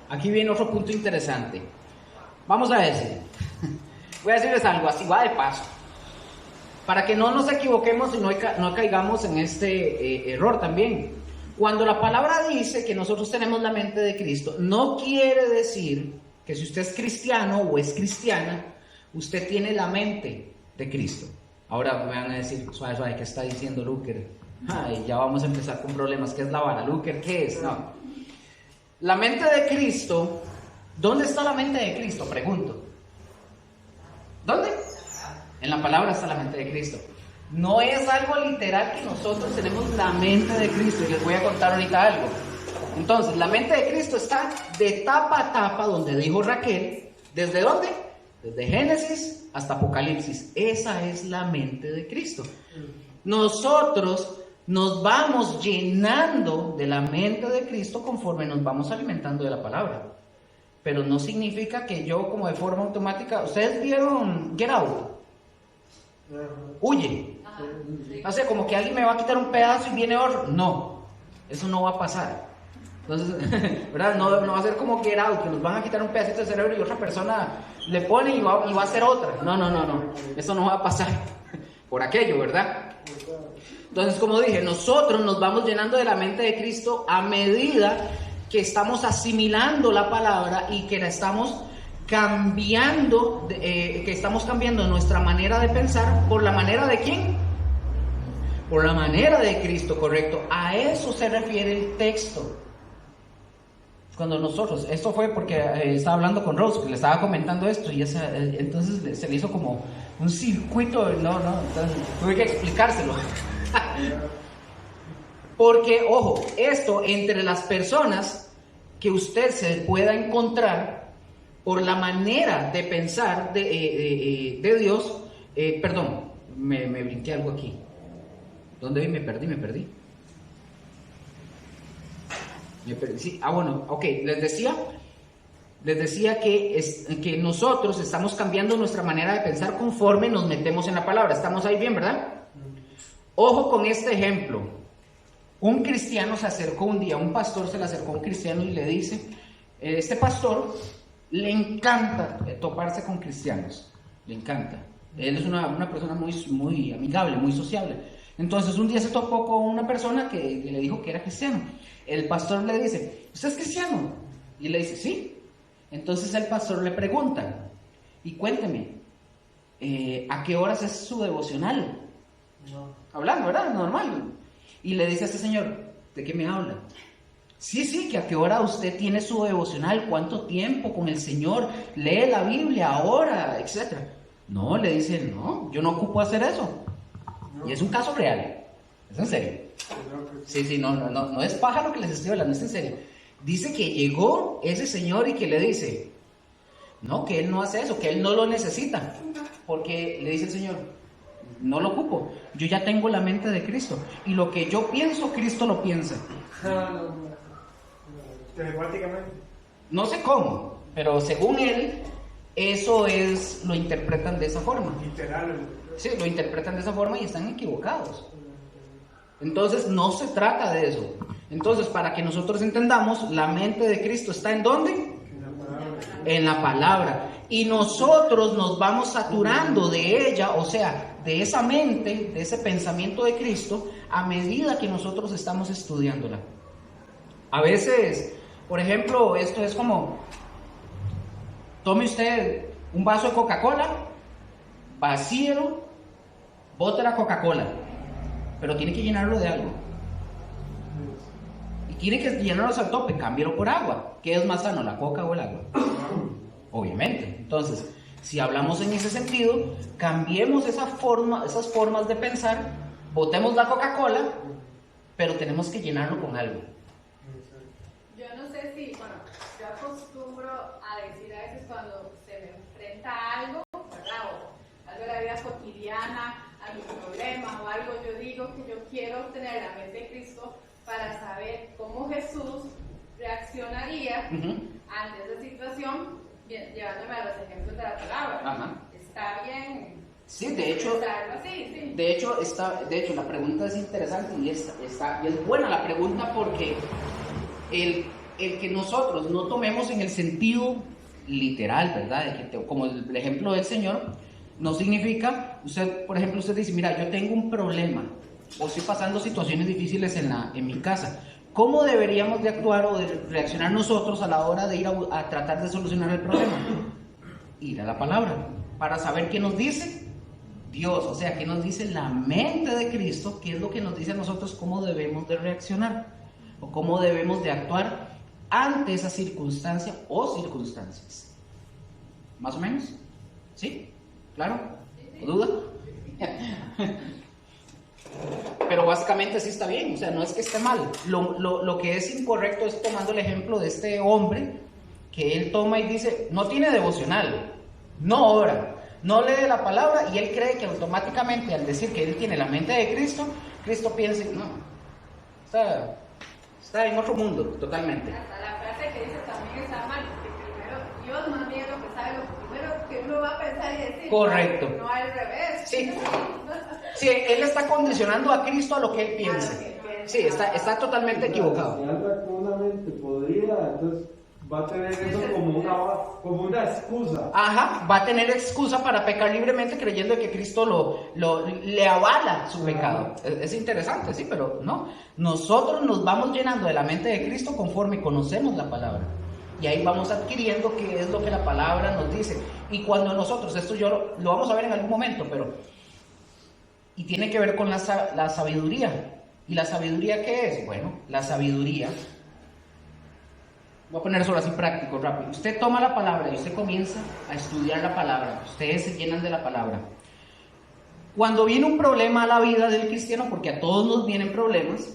aquí viene otro punto interesante. Vamos a decir, voy a decirles algo, así va de paso, para que no nos equivoquemos y no caigamos en este error también. Cuando la palabra dice que nosotros tenemos la mente de Cristo, no quiere decir que si usted es cristiano o es cristiana, usted tiene la mente de Cristo. Ahora me van a decir, suave, ¿qué está diciendo Luker? Ay, ya vamos a empezar con problemas. ¿Qué es la vara? Luker, ¿qué es? No. La mente de Cristo, ¿dónde está la mente de Cristo? Pregunto. ¿Dónde? En la palabra está la mente de Cristo. No es algo literal que nosotros tenemos la mente de Cristo, y les voy a contar ahorita algo. Entonces, la mente de Cristo está de tapa a tapa, donde dijo Raquel. ¿Desde dónde? Desde Génesis hasta Apocalipsis. Esa es la mente de Cristo. Nosotros nos vamos llenando de la mente de Cristo conforme nos vamos alimentando de la palabra. Pero no significa que yo, como de forma automática... ¿Ustedes vieron Get Out? Huye. O sea, como que alguien me va a quitar un pedazo y viene otro. No, eso no va a pasar. Entonces, ¿verdad? No va a ser como Get Out, que nos van a quitar un pedacito de cerebro y otra persona le pone y va a hacer otra. No. Eso no va a pasar. Por aquello, ¿verdad? Entonces, como dije, nosotros nos vamos llenando de la mente de Cristo a medida que estamos asimilando la palabra y que la estamos cambiando, que estamos cambiando nuestra manera de pensar por la manera de ¿quién? Por la manera de Cristo, correcto. A eso se refiere el texto. Cuando nosotros, esto fue porque estaba hablando con Rose, que le estaba comentando esto, y entonces se le hizo como un circuito, entonces tuve que explicárselo. Porque, ojo, esto entre las personas que usted se pueda encontrar por la manera de pensar de Dios, perdón, me brinqué algo aquí. ¿Dónde vi? Me perdí. Sí, bueno, ok, les decía que nosotros estamos cambiando nuestra manera de pensar conforme nos metemos en la palabra. Estamos ahí bien, ¿verdad? Ojo con este ejemplo. Un cristiano se acercó un día, un pastor se le acercó a un cristiano y le dice, este pastor le encanta toparse con cristianos, le encanta. Él es una persona muy amigable, muy sociable. Entonces un día se topó con una persona que le dijo que era cristiano. El pastor le dice, ¿usted es cristiano? Y le dice, sí. Entonces el pastor le pregunta, y cuénteme, ¿a qué horas es su devocional? No. Hablando, ¿verdad? Normal. Y le dice a este señor, ¿de qué me habla? Sí, que a qué hora usted tiene su devocional, cuánto tiempo con el Señor, lee la Biblia ahora, etcétera. No, le dice, no, yo no ocupo hacer eso. No. Y es un caso real, es en serio. Sí, no es paja lo que les estoy hablando, es en serio. Dice que llegó ese señor y que le dice, no, que él no hace eso, que él no lo necesita. Porque le dice el Señor, no lo ocupo, yo ya tengo la mente de Cristo. Y lo que yo pienso, Cristo lo piensa. Telepáticamente. No sé cómo, pero según él, eso lo interpretan de esa forma. Literal. Sí, lo interpretan de esa forma y están equivocados. Entonces no se trata de eso. Entonces, para que nosotros entendamos, la mente de Cristo está ¿en dónde? En la palabra. Y nosotros nos vamos saturando de ella, o sea, de esa mente, de ese pensamiento de Cristo, a medida que nosotros estamos estudiándola. A veces, por ejemplo, esto es como, tome usted un vaso de Coca-Cola, vacíelo, bote la Coca-Cola, pero tiene que llenarlo de algo. Y tiene que llenarlo hasta el tope, cámbielo por agua. ¿Qué es más sano, la coca o el agua? Obviamente. Entonces, si hablamos en ese sentido, cambiemos esas formas de pensar, botemos la Coca-Cola, pero tenemos que llenarlo con algo. Yo no sé si, yo acostumbro a decir a veces cuando se me enfrenta a algo, ¿verdad? O algo de la vida cotidiana, a mi problema o algo, yo digo que yo quiero tener la mente de Cristo para saber cómo Jesús reaccionaría ante esa situación, llevándome a los ejemplos de la palabra. Ajá. Está bien. Sí, de hecho, sí. de hecho la pregunta es interesante y es buena la pregunta, porque el que nosotros no tomemos en el sentido literal, ¿verdad? Como el ejemplo del Señor, no significa, por ejemplo, usted dice, mira, yo tengo un problema o estoy pasando situaciones difíciles en mi casa. ¿Cómo deberíamos de actuar o de reaccionar nosotros a la hora de ir a tratar de solucionar el problema? Ir a la palabra para saber qué nos dice Dios, o sea, qué nos dice la mente de Cristo, qué es lo que nos dice a nosotros cómo debemos de reaccionar o cómo debemos de actuar ante esa circunstancia o circunstancias. ¿Más o menos? ¿Sí? ¿Claro? ¿Duda? Pero básicamente sí está bien, o sea, no es que esté mal. Lo que es incorrecto es tomando el ejemplo de este hombre, que él toma y dice, no tiene devocional, no ora, no lee la palabra, y él cree que automáticamente al decir que él tiene la mente de Cristo, Cristo piensa, no, está en otro mundo, totalmente. Hasta la frase que dice también está mal, porque primero Dios más bien lo que sabe, lo primero que uno va a pensar y decir. Correcto. No al revés. Sí. Sí, él está condicionando a Cristo a lo que él piensa. Sí, está totalmente equivocado. Si anda con una mente podrida, entonces va a tener eso como una excusa. Ajá, va a tener excusa para pecar libremente creyendo que Cristo le avala su pecado. Es interesante, sí, pero no. Nosotros nos vamos llenando de la mente de Cristo conforme conocemos la palabra. Y ahí vamos adquiriendo qué es lo que la palabra nos dice. Y cuando nosotros, esto yo lo vamos a ver en algún momento, y tiene que ver con la sabiduría. ¿Y la sabiduría qué es? Bueno, la sabiduría, voy a poner eso así práctico, rápido. Usted toma la palabra y usted comienza a estudiar la palabra. Ustedes se llenan de la palabra. Cuando viene un problema a la vida del cristiano, porque a todos nos vienen problemas,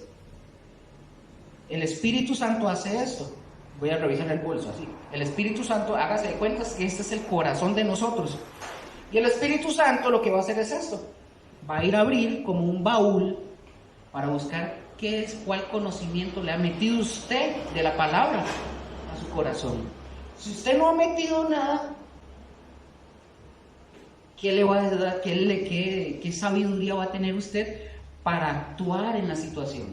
el Espíritu Santo hace esto. Voy a revisar el bolso así. El Espíritu Santo, hágase de cuenta que este es el corazón de nosotros. Y el Espíritu Santo lo que va a hacer es esto. Va a ir a abrir como un baúl para buscar cuál conocimiento le ha metido usted de la palabra a su corazón. Si usted no ha metido nada, ¿qué le va a dar? ¿Qué sabiduría va a tener usted para actuar en la situación?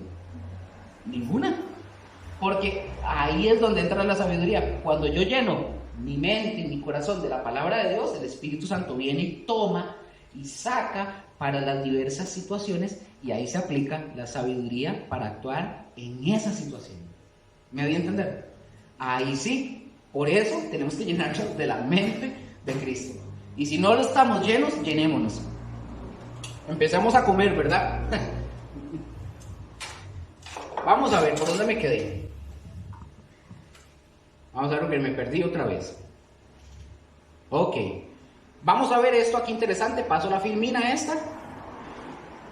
Ninguna. Porque ahí es donde entra la sabiduría. Cuando yo lleno mi mente y mi corazón de la palabra de Dios, el Espíritu Santo viene y toma y saca para las diversas situaciones, y ahí se aplica la sabiduría para actuar en esa situación. ¿Me voy a entender? Ahí sí. Por eso tenemos que llenarnos de la mente de Cristo. Y si no lo estamos llenos, llenémonos. Empecemos a comer, ¿verdad? Vamos a ver, ¿por dónde me quedé? Vamos a ver, que me perdí otra vez. Ok. Vamos a ver esto aquí interesante. Paso la filmina esta.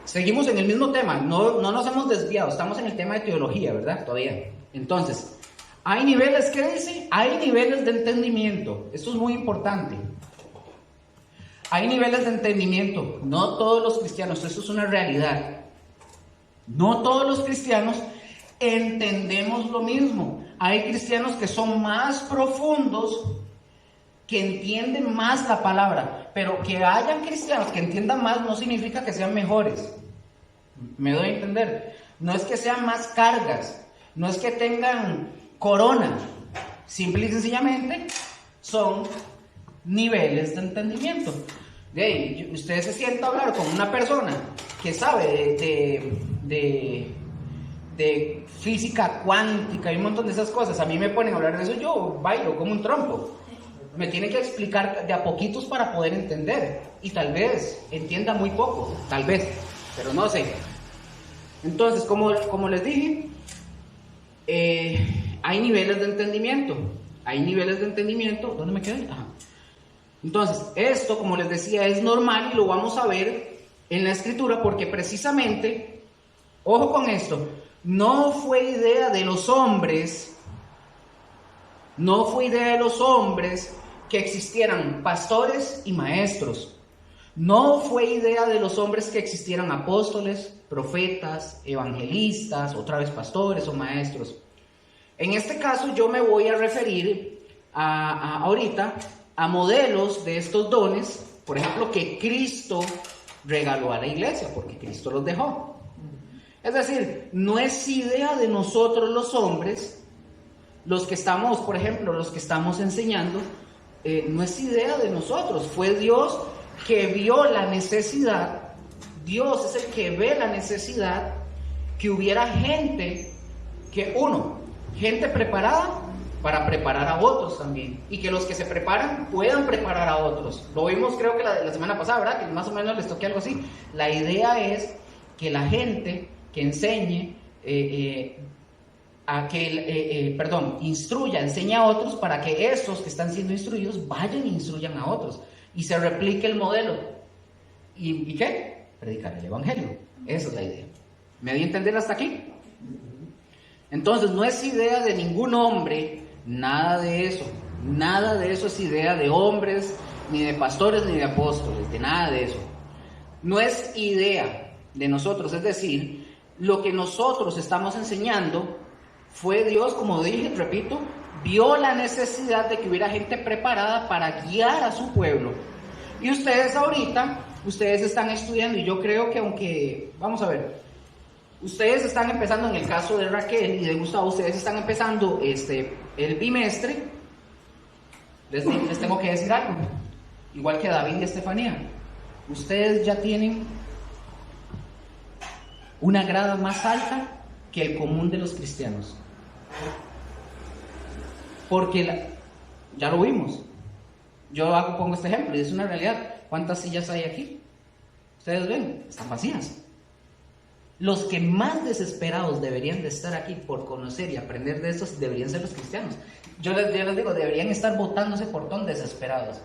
Seguimos en el mismo tema. No nos hemos desviado. Estamos en el tema de teología, ¿verdad? Todavía. Entonces, hay niveles, ¿qué dice? Hay niveles de entendimiento. Esto es muy importante. Hay niveles de entendimiento. No todos los cristianos, esto es una realidad. No todos los cristianos entendemos lo mismo. Hay cristianos que son más profundos, que entienden más la palabra, pero que hayan cristianos que entiendan más no significa que sean mejores. ¿Me doy a entender? No es que sean más cargas, no es que tengan corona, simple y sencillamente son niveles de entendimiento. Usted se sienta a hablar con una persona que sabe de física cuántica y un montón de esas cosas. A mí me ponen a hablar de eso, yo bailo como un trompo. Me tiene que explicar de a poquitos para poder entender. Y tal vez entienda muy poco, tal vez, pero no sé. Entonces, como les dije, hay niveles de entendimiento. Hay niveles de entendimiento. ¿Dónde me quedé? Ajá. Entonces, esto, como les decía, es normal y lo vamos a ver en la Escritura porque precisamente, ojo con esto, no fue idea de los hombres que existieran pastores y maestros. No fue idea de los hombres que existieran apóstoles, profetas, evangelistas, otra vez pastores o maestros. En este caso yo me voy a referir ahorita a modelos de estos dones, por ejemplo, que Cristo regaló a la iglesia, porque Cristo los dejó. Es decir, no es idea de nosotros los hombres, los que estamos, por ejemplo, los que estamos enseñando, no es idea de nosotros, fue Dios que vio la necesidad. Dios es el que ve la necesidad que hubiera gente preparada para preparar a otros también, y que los que se preparan puedan preparar a otros. Lo vimos creo que la semana pasada, ¿verdad? Que más o menos les toqué algo así. La idea es que la gente que enseñe, enseñe a otros para que estos que están siendo instruidos vayan e instruyan a otros. Y se replique el modelo. ¿Y qué? Predicar el evangelio. Esa es la idea. ¿Me di a entender hasta aquí? Entonces, no es idea de ningún hombre, nada de eso. Nada de eso es idea de hombres, ni de pastores, ni de apóstoles, de nada de eso. No es idea de nosotros, es decir, lo que nosotros estamos enseñando fue Dios, como dije, repito, vio la necesidad de que hubiera gente preparada para guiar a su pueblo. Y ustedes ahorita, están estudiando, y yo creo que aunque, vamos a ver, ustedes están empezando en el caso de Raquel y de Gustavo, ustedes están empezando el bimestre, les tengo que decir algo, igual que David y Estefanía, ustedes ya tienen una grada más alta que el común de los cristianos. Porque ya lo vimos. Yo pongo este ejemplo y es una realidad. ¿Cuántas sillas hay aquí? Ustedes ven, están vacías. Los que más desesperados deberían de estar aquí por conocer y aprender de estos deberían ser los cristianos. Yo les digo, deberían estar botando ese portón desesperados.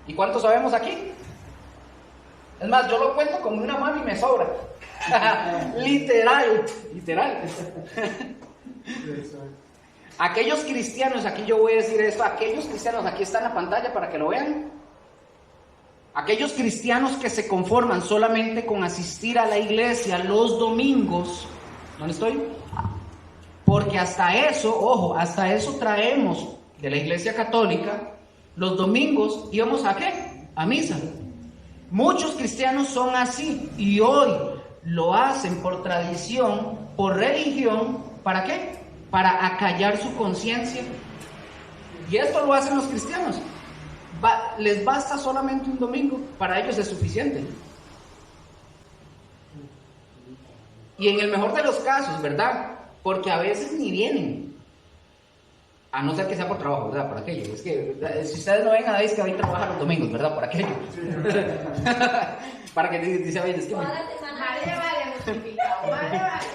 ¿Y cuántos sabemos aquí? Es más, yo lo cuento con una mano y me sobra. literal. Aquellos cristianos, aquí yo voy a decir esto, aquellos cristianos, aquí está en la pantalla para que lo vean. Aquellos cristianos que se conforman solamente con asistir a la iglesia los domingos, ¿Dónde estoy? Porque hasta eso, ojo, hasta eso traemos de la Iglesia Católica. Los domingos íbamos ¿a qué? A misa. Muchos cristianos son así y hoy lo hacen por tradición, por religión. ¿Para qué? Para acallar su conciencia. Y esto lo hacen los cristianos. Les basta solamente un domingo, para ellos es suficiente. Y en el mejor de los casos, ¿verdad? Porque a veces ni vienen. A no ser que sea por trabajo, ¿verdad? Por aquello. Es que si ustedes no ven a David, que hoy trabaja los domingos, ¿verdad? Por aquello. Para que dice, oye, es que... Madre vale, justificado, madre vale.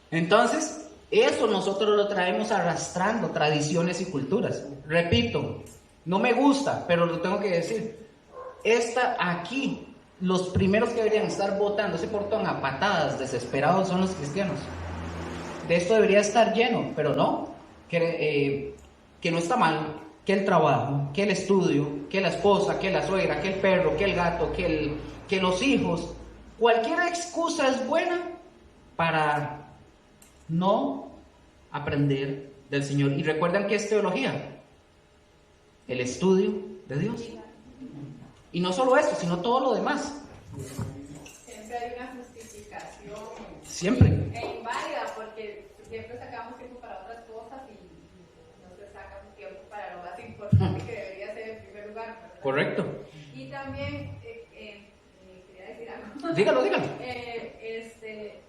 Entonces, eso nosotros lo traemos arrastrando, tradiciones y culturas. Repito, no me gusta, pero lo tengo que decir. Aquí, los primeros que deberían estar botando ese portón a patadas, desesperados, son los cristianos. De esto debería estar lleno, pero no. Que no está mal, que el trabajo, que el estudio, que la esposa, que la suegra, que el perro, que el gato, que los hijos. Cualquier excusa es buena para no aprender del Señor. Y recuerdan que es teología, el estudio de Dios. Y no solo eso, sino todo lo demás. Siempre hay una justificación. Siempre. E inválida, porque siempre sacamos tiempo para otras cosas y no se saca un tiempo para lo más importante que debería ser en primer lugar, ¿verdad? Correcto. Y también, quería decir algo. Dígalo.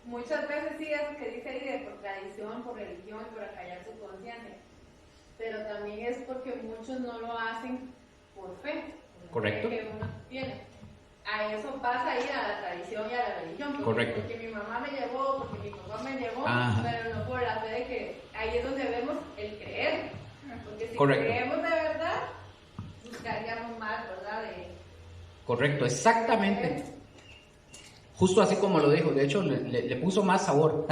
Muchas veces sí, eso que dice ahí de por tradición, por religión, por acallar su conciencia. Pero también es porque muchos no lo hacen por fe. Correcto. Que uno tiene. A eso pasa ir a la tradición y a la religión. Correcto. Porque mi mamá me llevó, porque mi papá me llevó, Ajá. pero no por la fe de que ahí es donde vemos el creer. Porque si Correcto. creemos de verdad, buscaríamos más, ¿verdad? Correcto, exactamente. Justo así como lo dijo, de hecho le puso más sabor.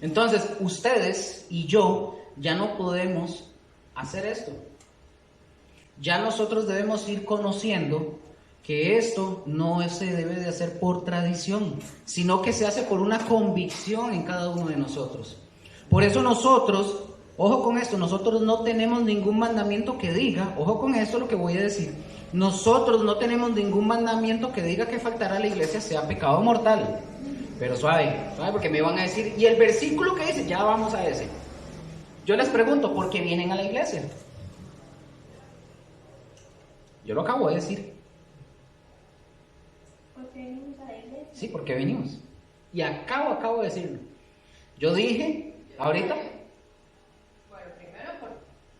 Entonces, ustedes y yo ya no podemos hacer esto. Ya nosotros debemos ir conociendo que esto no se debe de hacer por tradición, sino que se hace por una convicción en cada uno de nosotros. Por eso nosotros, ojo con esto, nosotros no tenemos ningún mandamiento que diga, ojo con esto lo que voy a decir, nosotros no tenemos ningún mandamiento que diga que faltar a la iglesia sea pecado mortal. Pero suave, porque me van a decir, y el versículo que dice, ya vamos a ese. Yo les pregunto, ¿por qué vienen a la iglesia? Yo lo acabo de decir. ¿Por qué venimos a la iglesia? Sí, porque venimos. Y acabo de decirlo. Yo dije, ahorita. Bueno, primero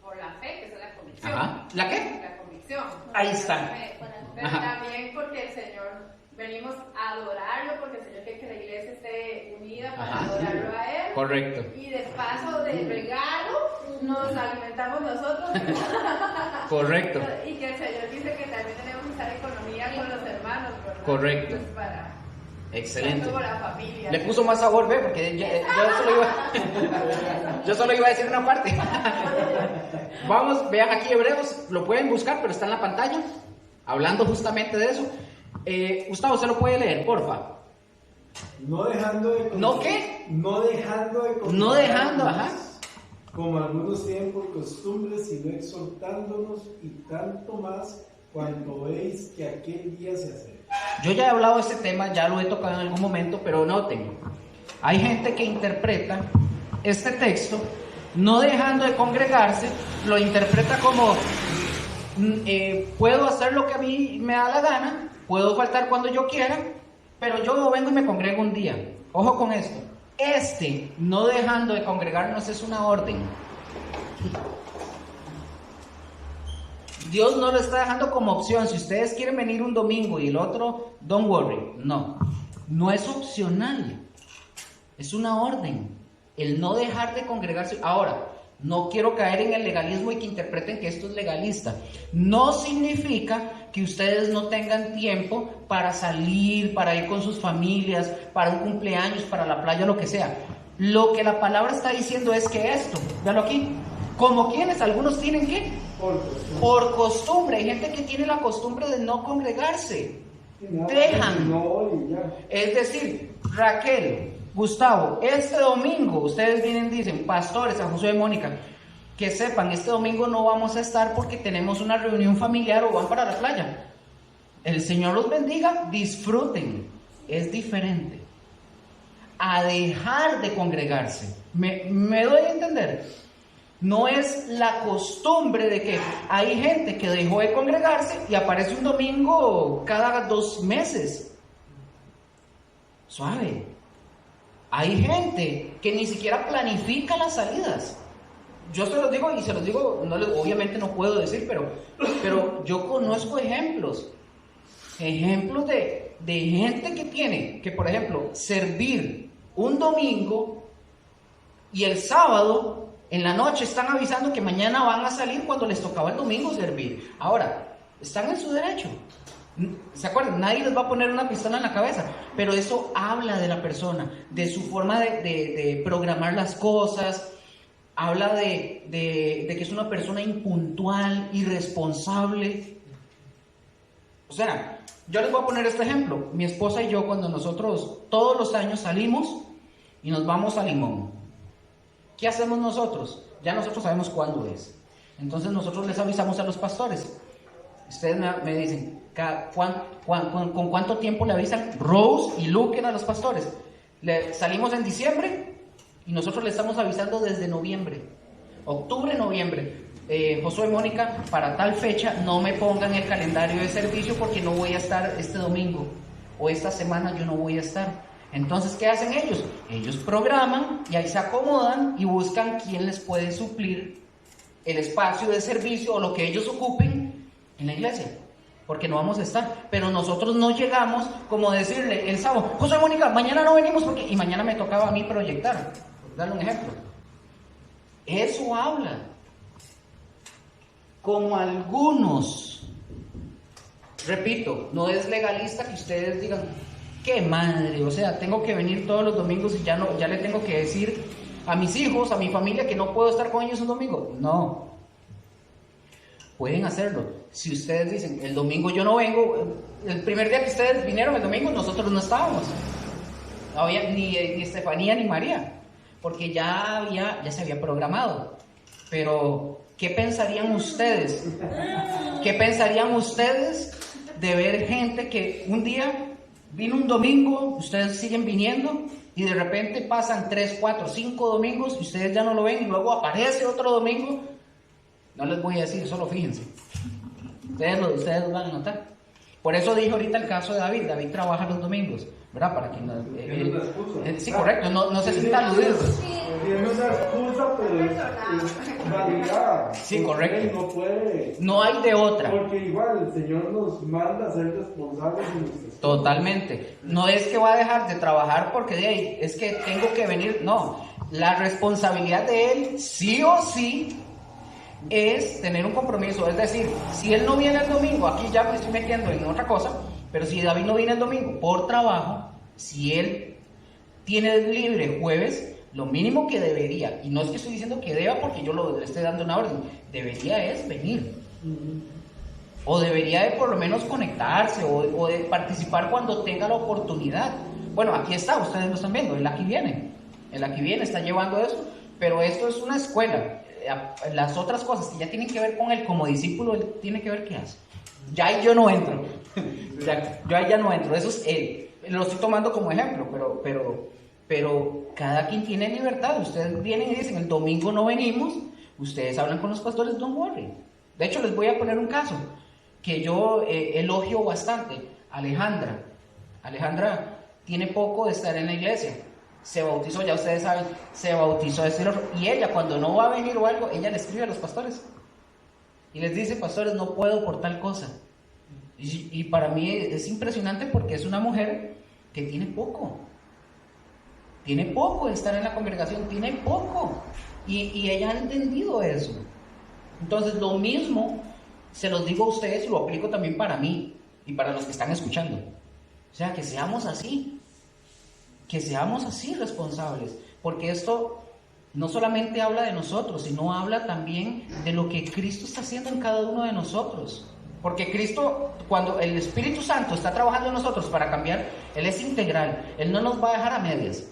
por la fe, que es la convicción. Ajá. ¿La qué? La convicción. Ahí está. La fe, pero Ajá. también porque el Señor, venimos a adorarlo, porque el Señor quiere que la iglesia esté unida para Ajá. adorarlo a Él. Correcto. Y de paso de regalo, nos alimentamos nosotros. Correcto. Y que el Señor dice que también tenemos que estar en economía con los hermanos, ¿verdad? Correcto. Entonces, para Excelente. como la familia. Le puso más sabor, ve, porque yo solo iba a decir una parte. Vamos, vean aquí Hebreos, lo pueden buscar, pero está en la pantalla, hablando justamente de eso. Gustavo, ¿se lo puede leer, porfa? No dejando de ¿No qué? No dejando de No dejando, ajá. como algunos tienen por costumbre, sino exhortándonos, y tanto más cuando veis que aquel día se acerca. Yo ya he hablado de este tema, ya lo he tocado en algún momento, pero noten, hay gente que interpreta este texto, no dejando de congregarse, lo interpreta como, puedo hacer lo que a mí me da la gana, puedo faltar cuando yo quiera, pero yo vengo y me congrego un día. Ojo con esto, no dejando de congregarnos es una orden. Dios no lo está dejando como opción. Si ustedes quieren venir un domingo y el otro, don't worry. No es opcional. Es una orden. El no dejar de congregarse. Ahora, no quiero caer en el legalismo y que interpreten que esto es legalista. No significa que ustedes no tengan tiempo para salir, para ir con sus familias, para un cumpleaños, para la playa, lo que sea. Lo que la palabra está diciendo es que esto, véalo aquí, Como quienes, algunos tienen ¿qué? Por Por costumbre. Hay gente que tiene la costumbre de no congregarse. Dejan. No voy y ya. Es decir, Raquel, Gustavo, este domingo, ustedes vienen y dicen, pastores, a Josué y Mónica, que sepan, este domingo no vamos a estar porque tenemos una reunión familiar o van para la playa. El Señor los bendiga, disfruten. Es diferente a dejar de congregarse. ¿Me doy a entender? No es la costumbre de que hay gente que dejó de congregarse y aparece un domingo cada 2 meses. Suave. Hay gente que ni siquiera planifica las salidas. Yo se los digo y se los digo, obviamente no puedo decir, pero yo conozco ejemplos de gente que tiene que, por ejemplo, servir un domingo y el sábado en la noche están avisando que mañana van a salir cuando les tocaba el domingo servir. Ahora, están en su derecho. ¿Se acuerdan? Nadie les va a poner una pistola en la cabeza, pero eso habla de la persona, de su forma de programar las cosas, habla de que es una persona impuntual, irresponsable. O sea, yo les voy a poner este ejemplo. Mi esposa y yo, cuando nosotros todos los años salimos y nos vamos a Limón, ¿qué hacemos nosotros? Ya nosotros sabemos cuándo es. Entonces nosotros les avisamos a los pastores. Ustedes me dicen, ¿con cuánto tiempo le avisan Rose y Luke a los pastores? Salimos en diciembre y nosotros le estamos avisando desde noviembre. Octubre, noviembre. Josué y Mónica, para tal fecha no me pongan el calendario de servicio porque no voy a estar este domingo. O esta semana yo no voy a estar. Entonces, ¿qué hacen ellos? Ellos programan y ahí se acomodan y buscan quién les puede suplir el espacio de servicio o lo que ellos ocupen en la iglesia, porque no vamos a estar. Pero nosotros no llegamos como decirle el sábado, José Mónica, mañana no venimos porque... Y mañana me tocaba a mí proyectar, por darle un ejemplo. Eso habla. Como algunos, repito, no es legalista que ustedes digan, qué madre, o sea, tengo que venir todos los domingos y ya le tengo que decir a mis hijos, a mi familia que no puedo estar con ellos un domingo. No. Pueden hacerlo. Si ustedes dicen, el domingo yo no vengo, el primer día que ustedes vinieron, el domingo, nosotros no estábamos. No había ni Estefanía ni María, porque ya se había programado. Pero, ¿qué pensarían ustedes? ¿Qué pensarían ustedes de ver gente que un día vino un domingo, ustedes siguen viniendo y de repente pasan 3, 4, 5 domingos y ustedes ya no lo ven y luego aparece otro domingo? No les voy a decir, solo fíjense. Ustedes lo van a notar. Por eso dije ahorita el caso de David. David trabaja los domingos, ¿verdad? Para que sí, correcto, no se sienta aludido. Tiene una excusa, pero es validada. Sí, correcto. No puede. No hay de otra. Porque igual el Señor nos manda a ser responsables de nuestras cosas. Totalmente. No es que va a dejar de trabajar porque de ahí es que tengo que venir. No. La responsabilidad de él, sí o sí, es tener un compromiso. Es decir, si él no viene el domingo, aquí ya me estoy metiendo en otra cosa, pero si David no viene el domingo por trabajo, si él tiene libre jueves, lo mínimo que debería, y no es que estoy diciendo que deba porque yo le esté dando una orden, debería es venir. O debería de por lo menos conectarse o de participar cuando tenga la oportunidad. Bueno, aquí está, ustedes lo están viendo, él aquí viene, está llevando eso, pero esto es una escuela. Las otras cosas que ya tienen que ver con él como discípulo, él tiene que ver qué hace. Ya ahí yo no entro. Yo ahí ya no entro, eso es él. Lo estoy tomando como ejemplo, pero cada quien tiene libertad. Ustedes vienen y dicen, el domingo no venimos, ustedes hablan con los pastores, don't worry. De hecho, les voy a poner un caso que yo elogio bastante. Alejandra tiene poco de estar en la iglesia. Se bautizó, ya ustedes saben, y ella cuando no va a venir o algo, ella le escribe a los pastores y les dice, pastores, no puedo por tal cosa. Y para mí es impresionante porque es una mujer que tiene poco de estar en la congregación, tiene poco, y ella ha entendido eso. Entonces lo mismo se los digo a ustedes y lo aplico también para mí y para los que están escuchando. O sea, que seamos así responsables, porque esto no solamente habla de nosotros, sino habla también de lo que Cristo está haciendo en cada uno de nosotros. Porque Cristo, cuando el Espíritu Santo está trabajando en nosotros para cambiar, Él es integral. Él no nos va a dejar a medias.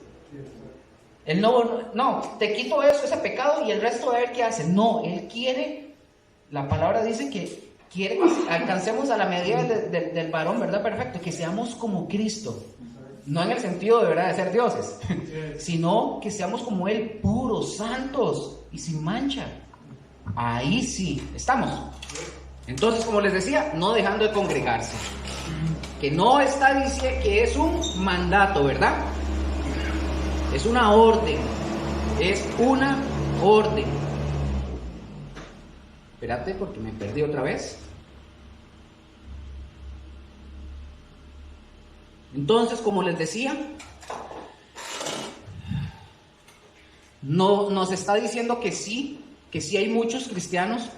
Él no, te quito eso, ese pecado, y el resto a ver qué hace. No, Él quiere, la palabra dice que quiere que alcancemos a la medida del varón, ¿verdad? Perfecto, que seamos como Cristo. No en el sentido de verdad de ser dioses, sino que seamos como Él, puros, santos y sin mancha. Ahí sí, estamos. Entonces, como les decía, no dejando de congregarse. Que no está diciendo que es un mandato, ¿verdad? Es una orden. Es una orden. Espérate porque me perdí otra vez. Entonces, como les decía, no nos está diciendo que sí hay muchos cristianos,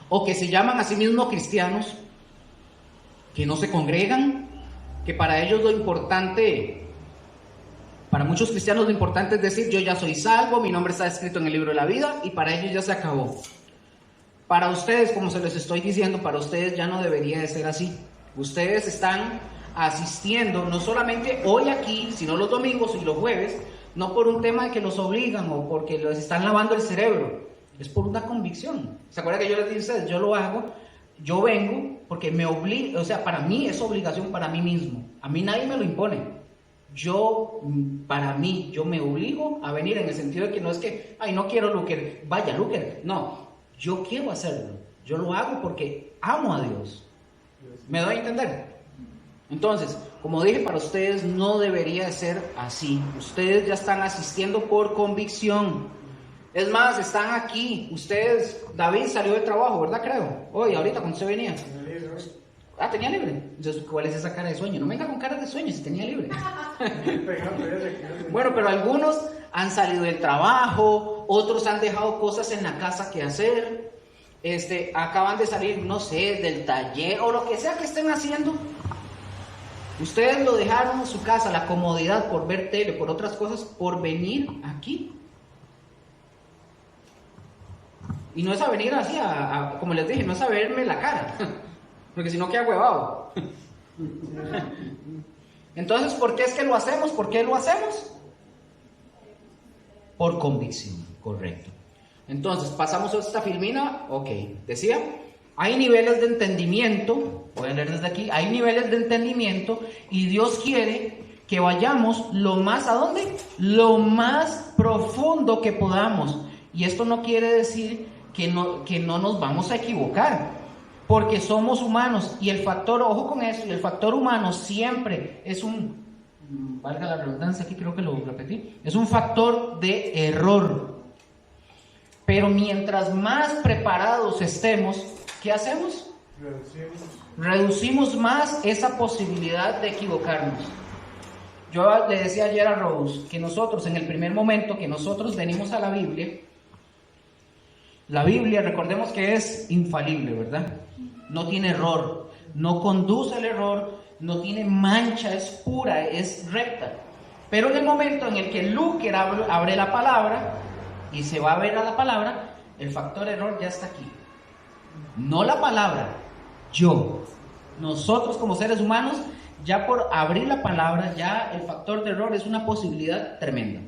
o que se llaman a sí mismos cristianos, que no se congregan, que para ellos lo importante, para muchos cristianos lo importante es decir, yo ya soy salvo, mi nombre está escrito en el libro de la vida, y para ellos ya se acabó. Para ustedes, como se les estoy diciendo, para ustedes ya no debería de ser así. Ustedes están asistiendo, no solamente hoy aquí, sino los domingos y los jueves, no por un tema de que los obligan o porque les están lavando el cerebro, es por una convicción. ¿Se acuerdan que yo les dije a ustedes? Yo lo hago, yo vengo porque me obliga, o sea, para mí es obligación para mí mismo. A mí nadie me lo impone. Para mí, yo me obligo a venir en el sentido de que no es que, ay, no quiero Luker, vaya Luker. No, yo quiero hacerlo. Yo lo hago porque amo a Dios. ¿Me doy a entender? Entonces, como dije, para ustedes no debería ser así. Ustedes ya están asistiendo por convicción. Es más, están aquí. Ustedes, David salió del trabajo, ¿verdad? Creo. Hoy, ahorita, cuando usted venía. Ah, tenía libre. Entonces, ¿cuál es esa cara de sueño? No venga con cara de sueño si tenía libre. Bueno, pero algunos han salido del trabajo, otros han dejado cosas en la casa que hacer. Acaban de salir, no sé, del taller o lo que sea que estén haciendo. Ustedes lo dejaron en su casa, la comodidad, por ver tele, por otras cosas, por venir aquí. Y no es a venir así, como les dije, no es a verme la cara, porque si no queda huevado. Entonces, ¿por qué es que lo hacemos? ¿Por qué lo hacemos? Por convicción, correcto. Entonces, pasamos a esta filmina, ok, decía, hay niveles de entendimiento, voy a leer desde aquí, hay niveles de entendimiento y Dios quiere que vayamos lo más, ¿a dónde? Lo más profundo que podamos. Y esto no quiere decir que no nos vamos a equivocar, porque somos humanos y el factor, ojo con eso, y el factor humano siempre es valga la redundancia, aquí creo que lo repetí, es un factor de error. Pero mientras más preparados estemos, ¿qué hacemos? Reducimos más esa posibilidad de equivocarnos. Yo le decía ayer a Rose que nosotros, en el primer momento que nosotros venimos a la Biblia, recordemos que es infalible, ¿verdad? No tiene error, no conduce al error, no tiene mancha, es pura, es recta. Pero en el momento en el que Luker abre la palabra y se va a ver a la palabra, el factor error ya está aquí. No la palabra, nosotros como seres humanos, ya por abrir la palabra, ya el factor de error es una posibilidad tremenda.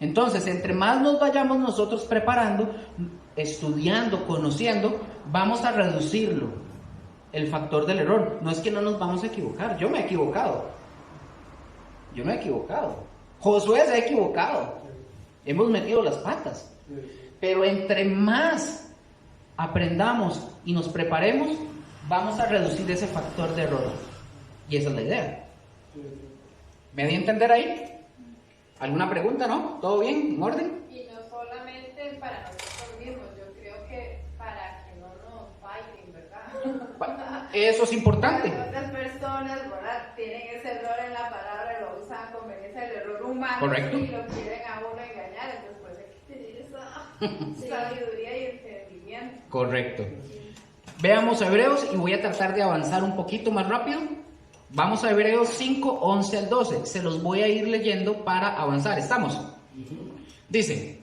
Entonces, entre más nos vayamos nosotros preparando, estudiando, conociendo, vamos a reducirlo, el factor del error. No es que no nos vamos a equivocar, yo me he equivocado. Josué se ha equivocado. Hemos metido las patas. Pero entre más aprendamos y nos preparemos, vamos a reducir ese factor de error. Y esa es la idea. ¿Me di a entender ahí? ¿Alguna pregunta, no? ¿Todo bien? ¿En orden? Y no solamente para nosotros mismos, yo creo que para que no nos fallen, ¿verdad? Eso es importante. Otras personas, ¿verdad? Tienen ese error en la palabra y lo usan a conveniencia del error humano. Correcto. Y lo quieren a uno engañar, entonces pues hay que tener esa sabiduría y entendimiento. Correcto. Veamos Hebreos y voy a tratar de avanzar un poquito más rápido. Vamos a Hebreos 5, 11 al 12. Se los voy a ir leyendo para avanzar. ¿Estamos? Dice,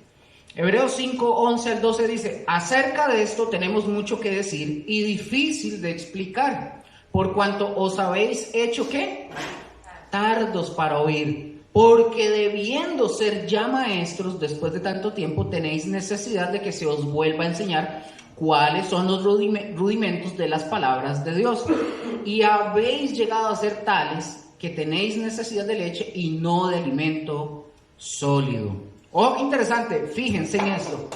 Hebreos 5, 11 al 12 dice, acerca de esto tenemos mucho que decir y difícil de explicar, por cuanto os habéis hecho, ¿qué? Tardos para oír, porque debiendo ser ya maestros después de tanto tiempo, tenéis necesidad de que se os vuelva a enseñar cuáles son los rudimentos de las palabras de Dios. Y habéis llegado a ser tales que tenéis necesidad de leche y no de alimento sólido. Oh, qué interesante, fíjense en esto.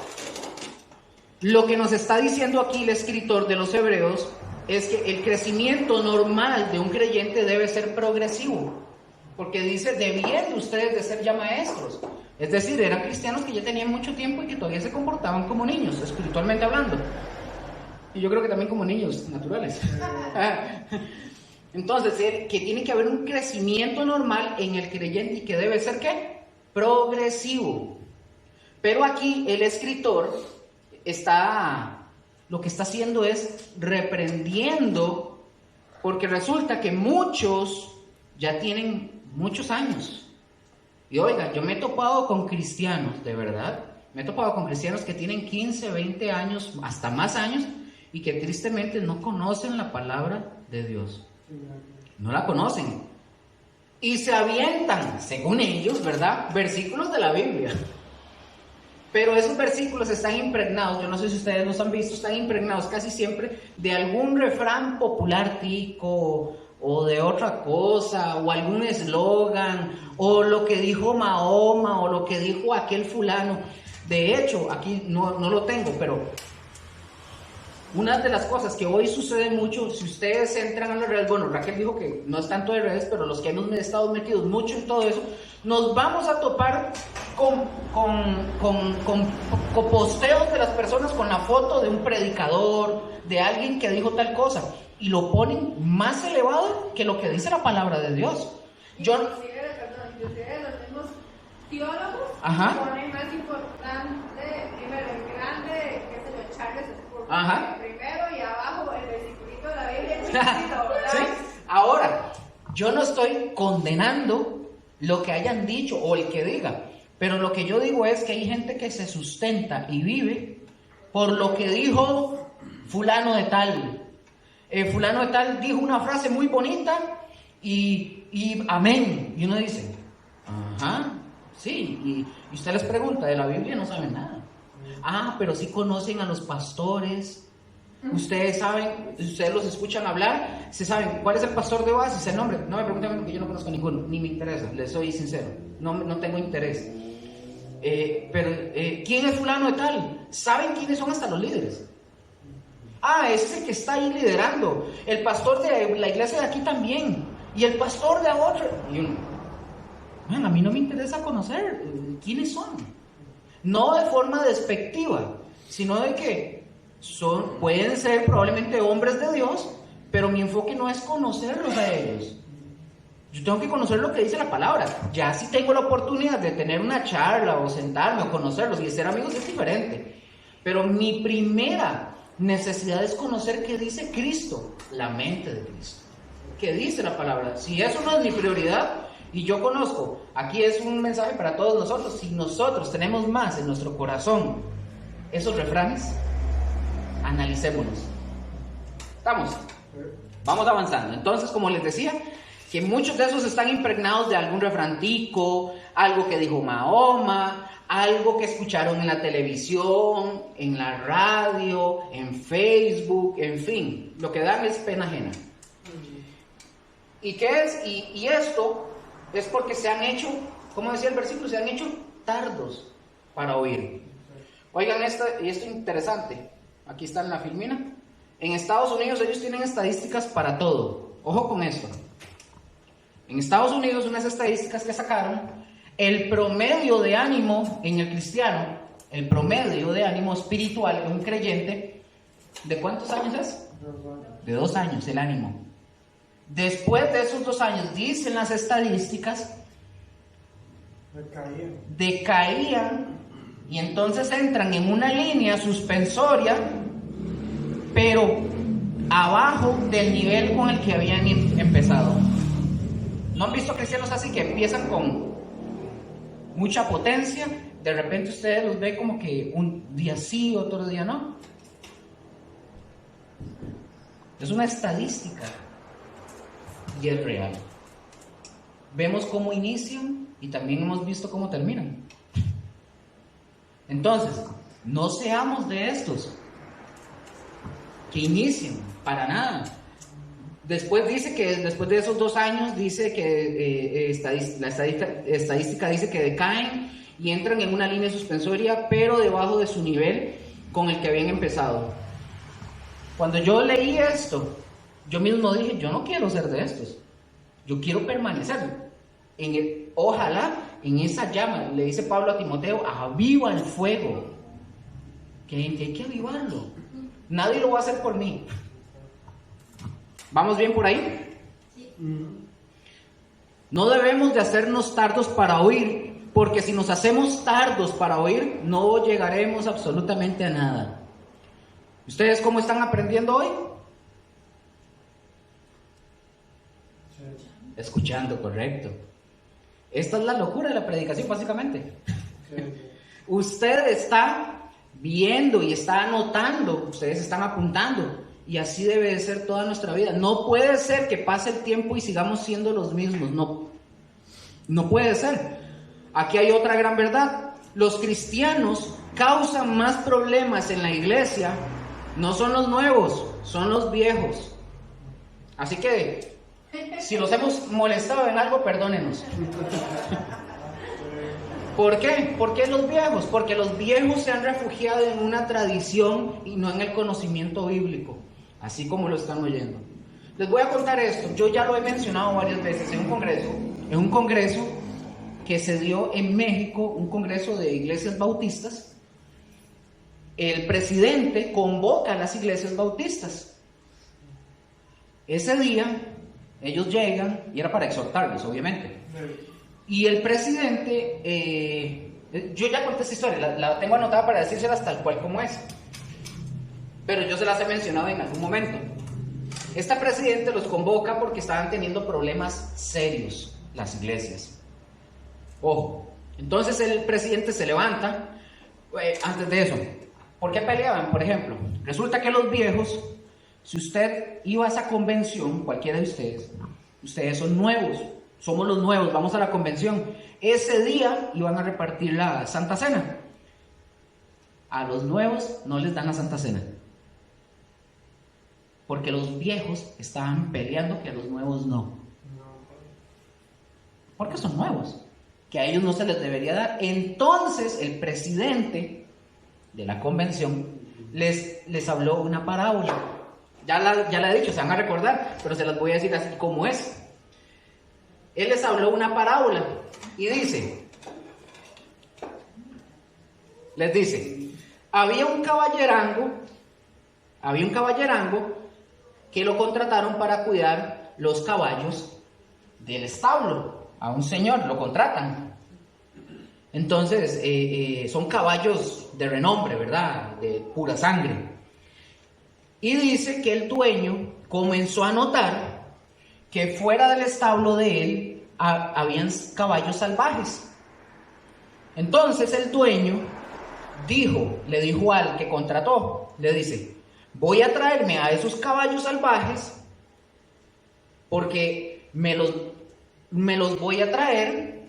Lo que nos está diciendo aquí el escritor de los Hebreos es que el crecimiento normal de un creyente debe ser progresivo, porque dice, debiendo ustedes de ser ya maestros. Es decir, eran cristianos que ya tenían mucho tiempo y que todavía se comportaban como niños, espiritualmente hablando. Y yo creo que también como niños naturales. Entonces, que tiene que haber un crecimiento normal en el creyente y que debe ser, ¿qué? Progresivo. Pero aquí el escritor lo que está haciendo es reprendiendo, porque resulta que muchos ya tienen muchos años. Y oiga, yo me he topado con cristianos, de verdad, me he topado con cristianos que tienen 15, 20 años, hasta más años, y que tristemente no conocen la palabra de Dios. No la conocen. Y se avientan, según ellos, ¿verdad?, versículos de la Biblia. Pero esos versículos están impregnados, yo no sé si ustedes los han visto, están impregnados casi siempre de algún refrán popular tico, o de otra cosa, o algún eslogan, o lo que dijo Mahoma, o lo que dijo aquel fulano. De hecho, aquí no lo tengo, pero una de las cosas que hoy sucede mucho, si ustedes entran a las redes, bueno, Raquel dijo que no es tanto de redes, pero los que hemos estado metidos mucho en todo eso, nos vamos a topar con posteos de las personas con la foto de un predicador, de alguien que dijo tal cosa, y lo ponen más elevado que lo que dice la palabra de Dios. Inclusive los mismos teólogos ponen más importante, primero el grande, qué sé yo, Charles Spurgeon, primero, y abajo el versículo de la Biblia chiquitito, ¿verdad? Sí. Ahora, yo no estoy condenando lo que hayan dicho o el que diga, pero lo que yo digo es que hay gente que se sustenta y vive por lo que dijo fulano de tal. Fulano de tal dijo una frase muy bonita y amén. Y uno dice, ajá, sí. Y usted les pregunta, de la Biblia no saben nada. Ah, pero sí conocen a los pastores. Ustedes saben, ustedes los escuchan hablar, se saben cuál es el pastor de Oasis, el nombre. No me pregunten porque yo no conozco ninguno, ni me interesa, les soy sincero, no tengo interés. Pero ¿quién es fulano de tal? ¿Saben quiénes son hasta los líderes? Ah, ese es el que está ahí liderando. El pastor de la iglesia de aquí también. Y el pastor de otra. Y uno, a mí no me interesa conocer quiénes son. No de forma despectiva, sino de que pueden ser probablemente hombres de Dios, pero mi enfoque no es conocerlos a ellos. Yo tengo que conocer lo que dice la palabra. Ya si tengo la oportunidad de tener una charla o sentarme o conocerlos y ser amigos es diferente. Pero mi primera necesidad es conocer qué dice Cristo, la mente de Cristo. ¿Qué dice la palabra? Si eso no es mi prioridad y yo conozco, aquí es un mensaje para todos nosotros, si nosotros tenemos más en nuestro corazón esos refranes, analicémonos. ¿Estamos? Vamos avanzando. Entonces, como les decía, que muchos de esos están impregnados de algún refrantico, algo que dijo Mahoma, algo que escucharon en la televisión, en la radio, en Facebook, en fin, lo que dan es pena ajena. ¿Y qué es? Y esto es porque se han hecho, como decía el versículo, se han hecho tardos para oír. Oigan esto es interesante, aquí está en la filmina. En Estados Unidos ellos tienen estadísticas para todo. Ojo con esto. En Estados Unidos, unas estadísticas que sacaron, el promedio de ánimo en el cristiano, el promedio de ánimo espiritual en un creyente, ¿de cuántos años es? De 2 años el ánimo. Después de esos 2 años, dicen las estadísticas, decaían y entonces entran en una línea suspensoria, pero abajo del nivel con el que habían empezado. ¿No han visto cristianos así que empiezan con mucha potencia, de repente ustedes los ve como que un día sí, otro día no. Es una estadística y es real. Vemos cómo inician y también hemos visto cómo terminan. Entonces, no seamos de estos que inician, para nada. Después dice que después de esos 2 años, dice que la estadística dice que decaen y entran en una línea suspensoria, pero debajo de su nivel con el que habían empezado. Cuando yo leí esto, yo mismo dije, yo no quiero ser de estos. Yo quiero permanecer. Ojalá en esa llama, le dice Pablo a Timoteo, aviva el fuego. Que hay que avivarlo. Nadie lo va a hacer por mí. ¿Vamos bien por ahí? No debemos de hacernos tardos para oír, porque si nos hacemos tardos para oír, no llegaremos absolutamente a nada. ¿Ustedes cómo están aprendiendo hoy? Escuchando, correcto. Esta es la locura de la predicación, básicamente. Usted está viendo y está anotando, ustedes están apuntando, y así debe de ser toda nuestra vida. No puede ser que pase el tiempo y sigamos siendo los mismos, no puede ser. Aquí hay otra gran verdad. Los cristianos causan más problemas en la iglesia, no son los nuevos, son los viejos. Así que si los hemos molestado en algo, perdónenos. ¿Por qué? ¿Por qué los viejos? Porque los viejos se han refugiado en una tradición y no en el conocimiento bíblico, así como lo están oyendo. Les voy a contar esto. Yo ya lo he mencionado varias veces en un congreso que se dio en México, un congreso de iglesias bautistas. El presidente convoca a las iglesias bautistas. Ese día ellos llegan, y era para exhortarlos, obviamente. Y el presidente, yo ya conté esta historia, la tengo anotada para decírselas tal cual como es, pero yo se las he mencionado en algún momento. Este presidente los convoca porque estaban teniendo problemas serios las iglesias. Ojo, entonces el presidente se levanta. Antes de eso, ¿por qué peleaban? Por ejemplo, resulta que los viejos, si usted iba a esa convención, cualquiera de ustedes son nuevos, somos los nuevos, vamos a la convención. Ese día iban a repartir la Santa Cena. A los nuevos no les dan la Santa Cena, porque los viejos estaban peleando que a los nuevos no. Porque son nuevos, que a ellos no se les debería dar. Entonces el presidente de la convención les habló una parábola. Ya la he dicho, se van a recordar, pero se las voy a decir así como es. Él les habló una parábola y les dice, había un caballerango que lo contrataron para cuidar los caballos del establo. A un señor lo contratan. Entonces, son caballos de renombre, ¿verdad? De pura sangre. Y dice que el dueño comenzó a notar que fuera del establo de él habían caballos salvajes. Entonces el dueño le dijo al que contrató, le dice, voy a traerme a esos caballos salvajes porque me los voy a traer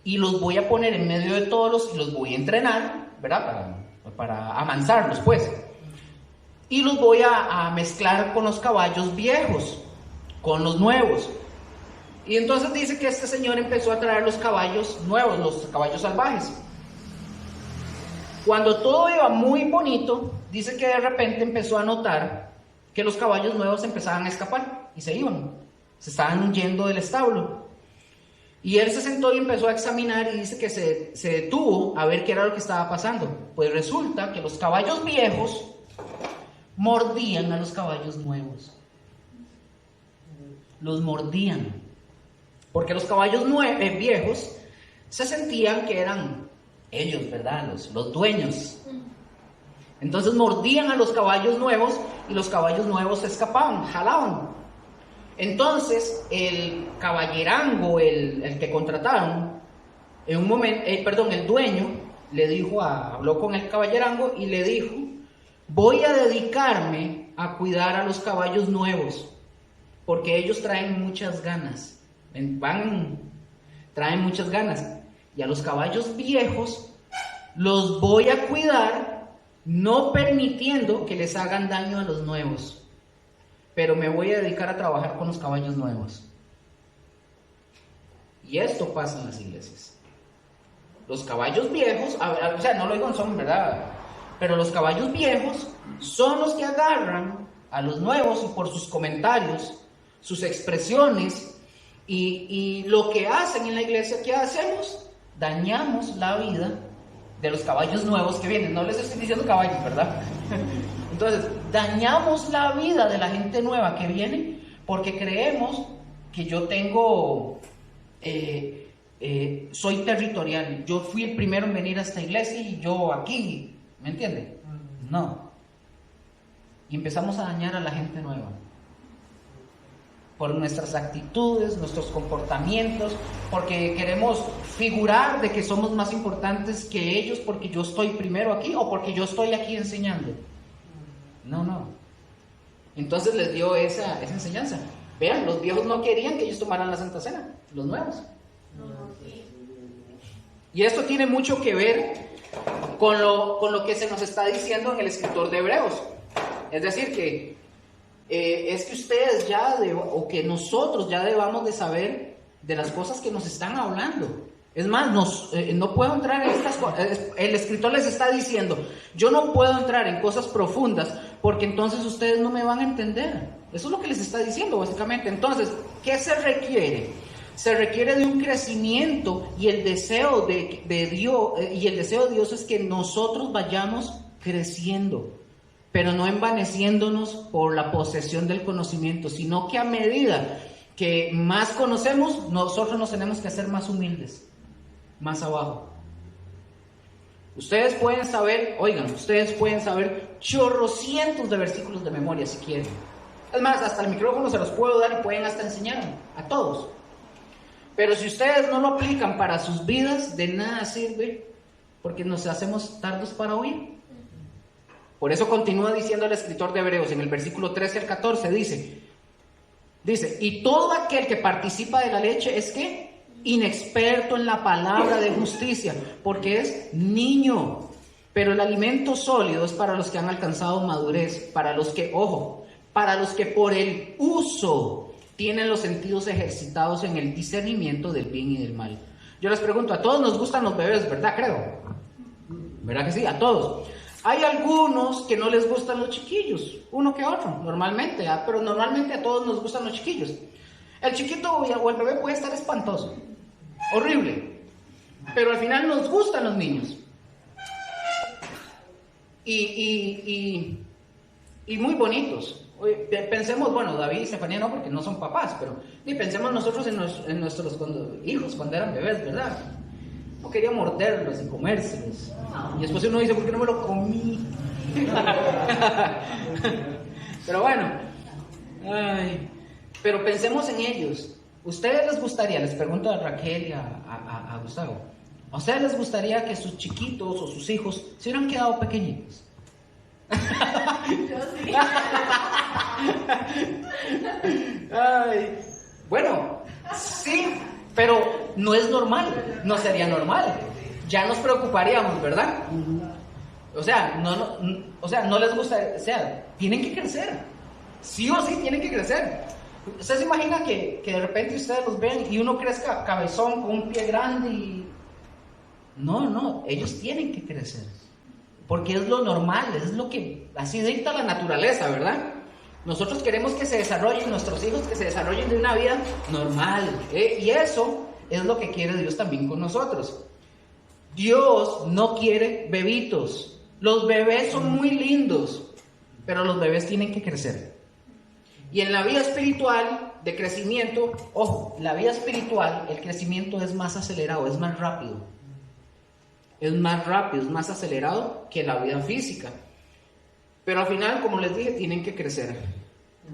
y los voy a poner en medio de todos y los voy a entrenar, ¿verdad? Para amansarlos, pues. Y los voy a mezclar con los caballos viejos, con los nuevos. Y entonces dice que este señor empezó a traer los caballos nuevos, los caballos salvajes. Cuando todo iba muy bonito, dice que de repente empezó a notar que los caballos nuevos empezaban a escapar y se estaban huyendo del establo. Y él se sentó y empezó a examinar y dice que se detuvo a ver qué era lo que estaba pasando. Pues resulta que los caballos viejos mordían a los caballos nuevos. Los mordían. Porque los caballos viejos se sentían que eran ellos, ¿verdad? Los dueños. Entonces mordían a los caballos nuevos y los caballos nuevos se escapaban, jalaban. Entonces el caballerango, el que contrataron, en un momento, el dueño, habló con el caballerango y le dijo: voy a dedicarme a cuidar a los caballos nuevos, porque ellos traen muchas ganas, traen muchas ganas, y a los caballos viejos los voy a cuidar, no permitiendo que les hagan daño a los nuevos, pero me voy a dedicar a trabajar con los caballos nuevos. Y esto pasa en las iglesias. Los caballos viejos, o sea, no lo digo en son, ¿verdad? Pero los caballos viejos son los que agarran a los nuevos y por sus comentarios, sus expresiones y lo que hacen en la iglesia, ¿qué hacemos? Dañamos la vida de los caballos nuevos que vienen. No les estoy diciendo caballos, ¿verdad? Entonces, dañamos la vida de la gente nueva que viene porque creemos que yo tengo... soy territorial, yo fui el primero en venir a esta iglesia y yo aquí, ¿me entiende? No. Y empezamos a dañar a la gente nueva por nuestras actitudes, nuestros comportamientos, porque queremos figurar de que somos más importantes que ellos porque yo estoy primero aquí o porque yo estoy aquí enseñando. No. Entonces les dio esa enseñanza. Vean, los viejos no querían que ellos tomaran la Santa Cena, los nuevos. Y esto tiene mucho que ver con lo que se nos está diciendo en el escritor de Hebreos. Es decir, que es que ustedes o que nosotros ya debamos de saber de las cosas que nos están hablando. Es más, no puedo entrar en estas cosas. El escritor les está diciendo: yo no puedo entrar en cosas profundas porque entonces ustedes no me van a entender. Eso es lo que les está diciendo básicamente. Entonces, ¿qué se requiere? Se requiere de un crecimiento, y el deseo de Dios, y el deseo de Dios es que nosotros vayamos creciendo, pero no envaneciéndonos por la posesión del conocimiento, sino que a medida que más conocemos, nosotros nos tenemos que hacer más humildes, más abajo. Ustedes pueden saber chorrocientos de versículos de memoria si quieren. Es más, hasta el micrófono se los puedo dar y pueden hasta enseñar a todos. Pero si ustedes no lo aplican para sus vidas, de nada sirve, porque nos hacemos tardos para oír. Por eso continúa diciendo el escritor de Hebreos en el versículo 13 al 14, dice, y todo aquel que participa de la leche es ¿qué? Inexperto en la palabra de justicia, porque es niño. Pero el alimento sólido es para los que han alcanzado madurez, para los que por el uso tienen los sentidos ejercitados en el discernimiento del bien y del mal. Yo les pregunto, a todos nos gustan los bebés, ¿verdad? Creo. ¿Verdad que sí? A todos. Hay algunos que no les gustan los chiquillos, uno que otro, normalmente, pero normalmente a todos nos gustan los chiquillos. El chiquito o el bebé puede estar espantoso, horrible, pero al final nos gustan los niños. Y muy bonitos. Pensemos, bueno, David y Estefanía no, porque no son papás, pero pensemos nosotros en nuestros hijos cuando eran bebés, ¿verdad? No quería morderlos y comérselos. Y después uno dice, ¿por qué no me lo comí? Pero bueno, pero pensemos en ellos. ¿Ustedes les gustaría, les pregunto a Raquel y a Gustavo, ¿a ustedes les gustaría que sus chiquitos o sus hijos se hubieran quedado pequeñitos? Yo sí. Bueno, sí, pero no es normal, no sería normal. Ya nos preocuparíamos, ¿verdad? O sea, no les gusta, o sea, tienen que crecer. Sí o sí tienen que crecer. ¿Usted se imagina que de repente ustedes los ven y uno crezca cabezón con un pie grande y... No, ellos tienen que crecer. Porque es lo normal, es lo que así dicta la naturaleza, ¿verdad? Nosotros queremos que se desarrollen nuestros hijos, que se desarrollen de una vida normal, y eso es lo que quiere Dios también con nosotros. Dios no quiere bebitos. Los bebés son muy lindos, pero los bebés tienen que crecer. Y en la vida espiritual de crecimiento, ojo, la vida espiritual, el crecimiento es más acelerado, es más rápido. Es más rápido, es más acelerado que la vida física. Pero al final, como les dije, tienen que crecer.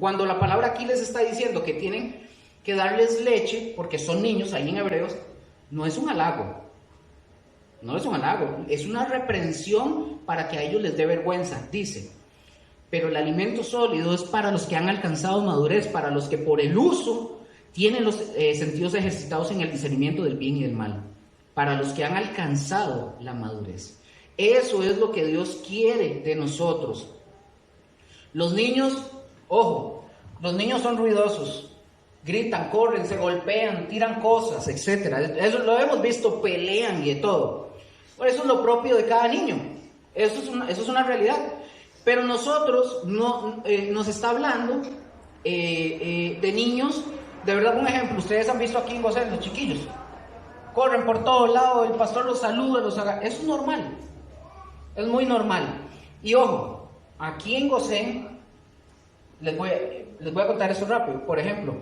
Cuando la palabra aquí les está diciendo que tienen que darles leche, porque son niños, ahí en Hebreos, no es un halago. No es un halago, es una reprensión para que a ellos les dé vergüenza. Dice, pero el alimento sólido es para los que han alcanzado madurez, para los que por el uso tienen los sentidos ejercitados en el discernimiento del bien y del mal, para los que han alcanzado la madurez. Eso es lo que Dios quiere de nosotros. Los niños, ojo, los niños son ruidosos, gritan, corren, se golpean, tiran cosas, etc. Eso lo hemos visto, pelean y de todo. Eso es lo propio de cada niño, eso es una realidad. Pero nosotros nos está hablando de niños, de verdad, un ejemplo, ustedes han visto aquí en Gosén, los chiquillos, corren por todos lados, el pastor los saluda, eso es normal, es muy normal. Y ojo, aquí en Gosén, les voy a contar eso rápido. Por ejemplo,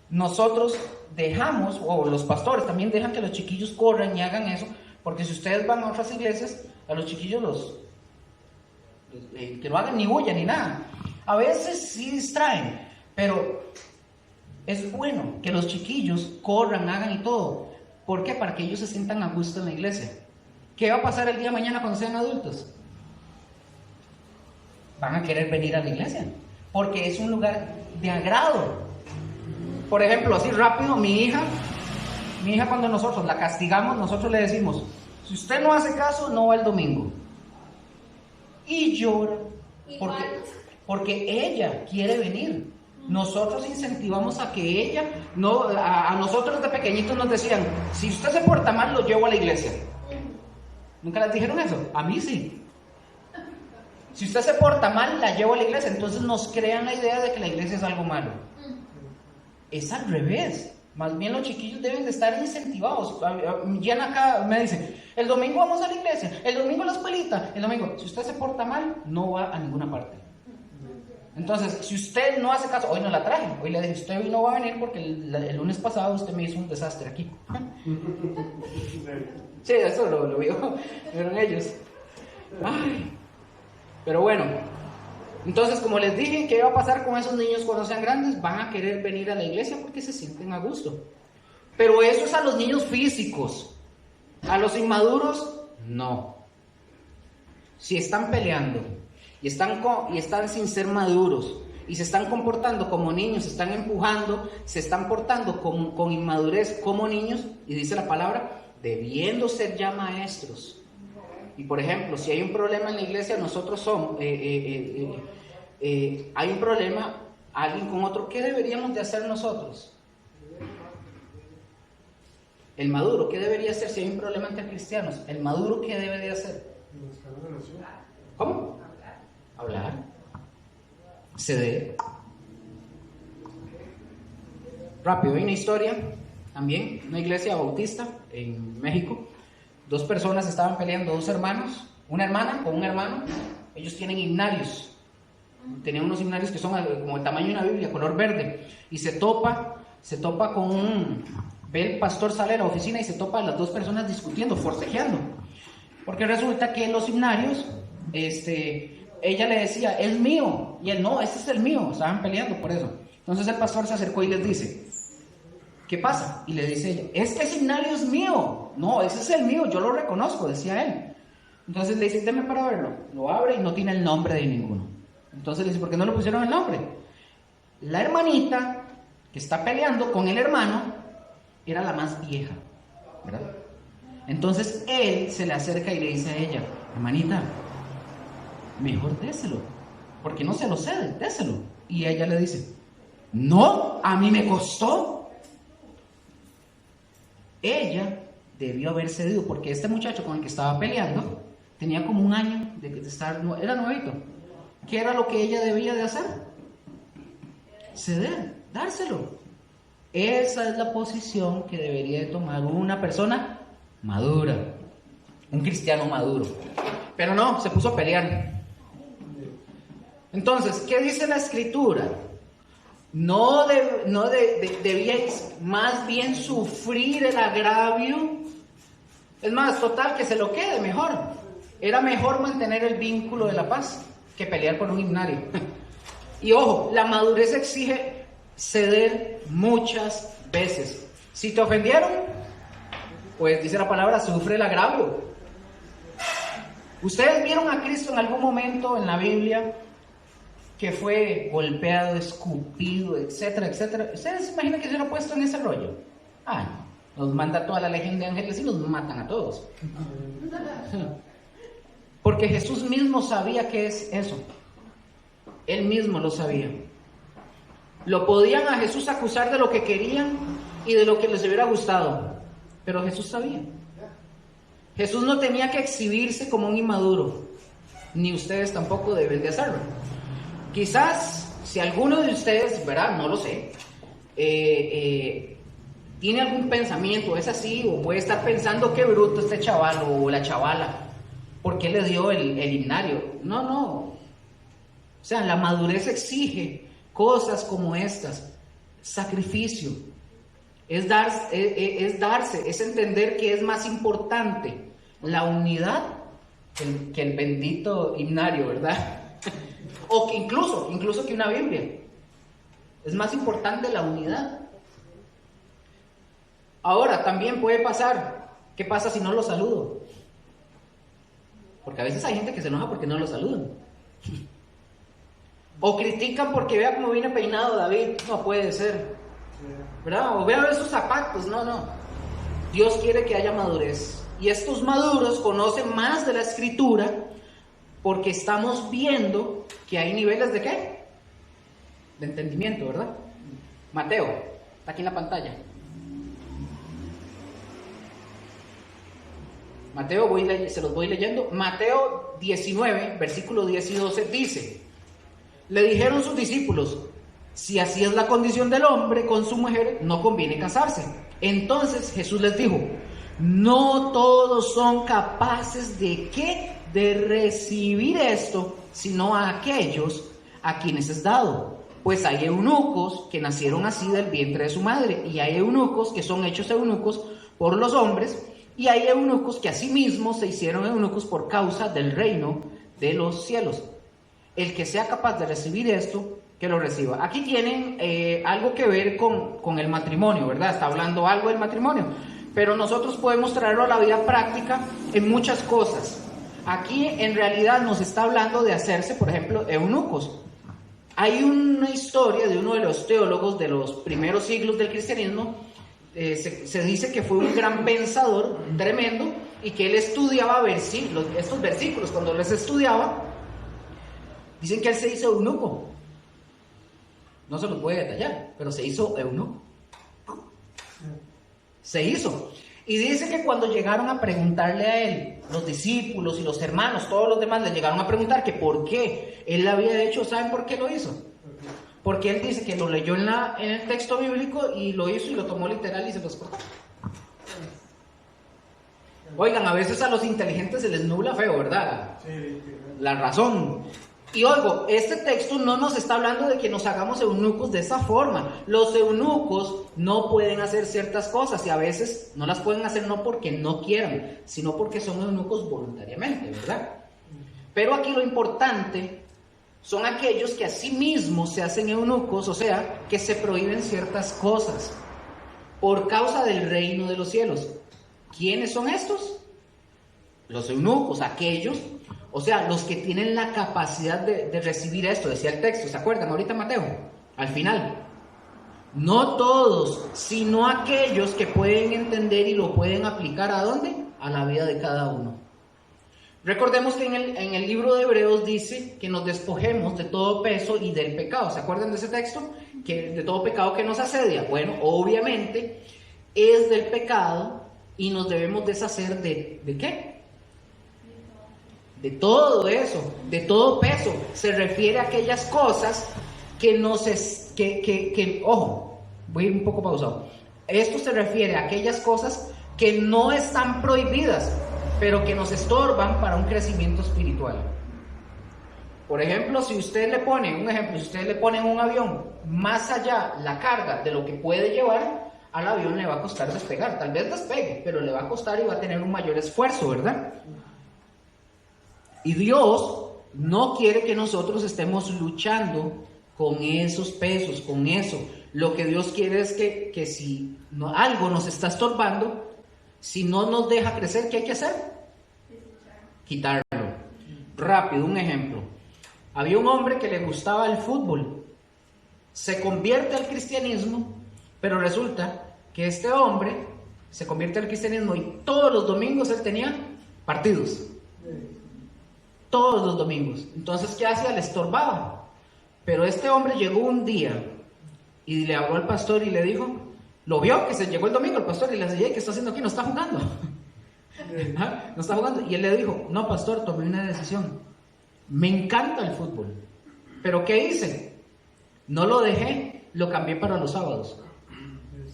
nosotros dejamos, o los pastores también dejan que los chiquillos corran y hagan eso, porque si ustedes van a otras iglesias, a los chiquillos que no hagan ni bulla ni nada. A veces sí distraen, pero es bueno que los chiquillos corran, hagan y todo. ¿Por qué? Para que ellos se sientan a gusto en la iglesia. ¿Qué va a pasar el día de mañana cuando sean adultos? Van a querer venir a la iglesia, porque es un lugar de agrado. Por ejemplo, así rápido, mi hija cuando nosotros la castigamos, nosotros le decimos, si usted no hace caso, no va el domingo. Y llora, porque ella quiere venir. Nosotros incentivamos a que ella, a nosotros de pequeñitos nos decían, si usted se porta mal, lo llevo a la iglesia. ¿Nunca les dijeron eso? A mí sí. Si usted se porta mal, la llevo a la iglesia. Entonces nos crean la idea de que la iglesia es algo malo. Es al revés. Más bien los chiquillos deben de estar incentivados. Jan acá me dice, el domingo vamos a la iglesia, el domingo a la escuelita, el domingo. Si usted se porta mal, no va a ninguna parte. Entonces, si usted no hace caso, hoy no la traje. Hoy le dije, usted hoy no va a venir porque el lunes pasado usted me hizo un desastre aquí. Sí, eso lo vio, vieron ellos. Ay. Pero bueno, entonces como les dije, ¿qué va a pasar con esos niños cuando sean grandes? Van a querer venir a la iglesia porque se sienten a gusto. Pero eso es a los niños físicos. A los inmaduros, no. Si están peleando y están sin ser maduros y se están comportando como niños, se están empujando, se están portando con inmadurez como niños, y dice la palabra, debiendo ser ya maestros. Y por ejemplo, si hay un problema en la iglesia, nosotros somos, hay un problema, alguien con otro, ¿qué deberíamos de hacer nosotros? El maduro, ¿qué debería hacer si hay un problema entre cristianos? El maduro, ¿qué debe de hacer? ¿Cómo? Hablar. Ceder. Rápido, hay una historia también, una iglesia bautista en México. 2 personas estaban peleando, 2 hermanos, una hermana con un hermano. Ellos tienen himnarios, tenían unos himnarios que son como el tamaño de una Biblia, color verde, y se topa con ve el pastor, sale a la oficina y se topa a las 2 personas discutiendo, forcejeando, porque resulta que los himnarios, ella le decía, es mío, y él, no, este es el mío, estaban peleando por eso. Entonces el pastor se acercó y les dice, ¿qué pasa? Y le dice ella, este himnario es mío. No, ese es el mío, yo lo reconozco, decía él. Entonces le dice, deme para verlo. Lo abre y no tiene el nombre de ninguno. Entonces le dice, ¿por qué no le pusieron el nombre? La hermanita que está peleando con el hermano era la más vieja, ¿verdad? Entonces él se le acerca y le dice a ella, hermanita, mejor déselo, porque no se lo cede, déselo. Y ella le dice, no, a mí me costó. Ella debió haber cedido, porque este muchacho con el que estaba peleando tenía como 1 año de estar, era nuevito. ¿Qué era lo que ella debía de hacer? Ceder, dárselo. Esa es la posición que debería de tomar una persona madura, un cristiano maduro. Pero no, se puso a pelear. Entonces, ¿qué dice la Escritura? No debíais más bien sufrir el agravio. Es más, total, que se lo quede mejor. Era mejor mantener el vínculo de la paz que pelear por un himnario. Y ojo, la madurez exige ceder muchas veces. Si te ofendieron, pues dice la palabra, sufre el agravio. ¿Ustedes vieron a Cristo en algún momento en la Biblia que fue golpeado, escupido, etcétera, etcétera? ¿Ustedes se imaginan que se lo ha puesto en ese rollo? Ay, nos manda toda la legión de ángeles y nos matan a todos. Porque Jesús mismo sabía qué es eso. Él mismo lo sabía. Lo podían a Jesús acusar de lo que querían y de lo que les hubiera gustado, pero Jesús sabía. Jesús no tenía que exhibirse como un inmaduro, ni ustedes tampoco deben de hacerlo. Quizás, si alguno de ustedes, ¿verdad? No lo sé, tiene algún pensamiento, es así, o puede estar pensando qué bruto este chaval o la chavala, ¿por qué le dio el himnario? No. O sea, la madurez exige cosas como estas, sacrificio, es darse, es entender que es más importante la unidad que el bendito himnario, ¿verdad? O que incluso que una Biblia. Es más importante la unidad. Ahora, también puede pasar, ¿qué pasa si no lo saludo? Porque a veces hay gente que se enoja porque no lo saludan. O critican porque vea cómo viene peinado David. No puede ser, ¿verdad? O vea esos zapatos. No. Dios quiere que haya madurez. Y estos maduros conocen más de la Escritura porque estamos viendo que hay niveles de ¿qué? De entendimiento, ¿verdad? Mateo, está aquí en la pantalla. Mateo, se los voy leyendo. Mateo 19, versículo 10 y 12 dice: le dijeron sus discípulos, si así es la condición del hombre con su mujer, no conviene casarse. Entonces Jesús les dijo, no todos son capaces de ¿qué? De recibir esto, sino a aquellos a quienes es dado. Pues hay eunucos que nacieron así del vientre de su madre, y hay eunucos que son hechos eunucos por los hombres, y hay eunucos que asimismo se hicieron eunucos por causa del reino de los cielos. El que sea capaz de recibir esto, que lo reciba. Aquí tienen algo que ver con el matrimonio, ¿verdad? Está hablando algo del matrimonio, pero nosotros podemos traerlo a la vida práctica en muchas cosas. Aquí en realidad nos está hablando de hacerse, por ejemplo, eunucos. Hay una historia de uno de los teólogos de los primeros siglos del cristianismo. Se dice que fue un gran pensador, tremendo, y que él estudiaba estos versículos. Cuando les estudiaba, dicen que él se hizo eunuco. No se los voy a detallar, pero se hizo eunuco. Se hizo. Y dice que cuando llegaron a preguntarle a él, los discípulos y los hermanos, todos los demás, le llegaron a preguntar que por qué él lo había hecho. ¿Saben por qué lo hizo? Porque él dice que lo leyó en el texto bíblico y lo hizo y lo tomó literal y se los cortó. Oigan, a veces a los inteligentes se les nubla feo, ¿verdad? La razón. Y oigo, este texto no nos está hablando de que nos hagamos eunucos de esa forma. Los eunucos no pueden hacer ciertas cosas y a veces no las pueden hacer no porque no quieran, sino porque son eunucos voluntariamente, ¿verdad? Pero aquí lo importante son aquellos que a sí mismos se hacen eunucos, o sea, que se prohíben ciertas cosas por causa del reino de los cielos. ¿Quiénes son estos? Los eunucos, aquellos, o sea, los que tienen la capacidad de recibir esto, decía el texto, ¿se acuerdan ahorita Mateo? Al final, no todos, sino aquellos que pueden entender y lo pueden aplicar ¿a dónde? A la vida de cada uno. Recordemos que en el libro de Hebreos dice que nos despojemos de todo peso y del pecado. ¿Se acuerdan de ese texto? Que de todo pecado que nos asedia. Bueno, obviamente es del pecado y nos debemos deshacer ¿de qué? De todo eso, de todo peso. Se refiere a aquellas cosas que ojo, voy un poco pausado. Esto se refiere a aquellas cosas que no están prohibidas, pero que nos estorban para un crecimiento espiritual. Por ejemplo, si usted le pone en un avión más allá la carga de lo que puede llevar, al avión le va a costar despegar. Tal vez despegue, pero le va a costar y va a tener un mayor esfuerzo, ¿verdad? Y Dios no quiere que nosotros estemos luchando con esos pesos, con eso. Lo que Dios quiere es que si algo nos está estorbando, si no nos deja crecer, ¿qué hay que hacer? Quitarlo. Rápido, un ejemplo. Había un hombre que le gustaba el fútbol. Se convierte al cristianismo, pero resulta que este hombre se convierte al cristianismo y todos los domingos él tenía partidos. Todos los domingos. Entonces, ¿qué hacía? Le estorbaba. Pero este hombre llegó un día y le habló al pastor y le dijo, lo vio que se llegó el domingo el pastor y le decía, ¿qué está haciendo aquí? No está jugando. No está jugando. Y él le dijo, no, pastor, tomé una decisión. Me encanta el fútbol. ¿Pero qué hice? No lo dejé, lo cambié para los sábados.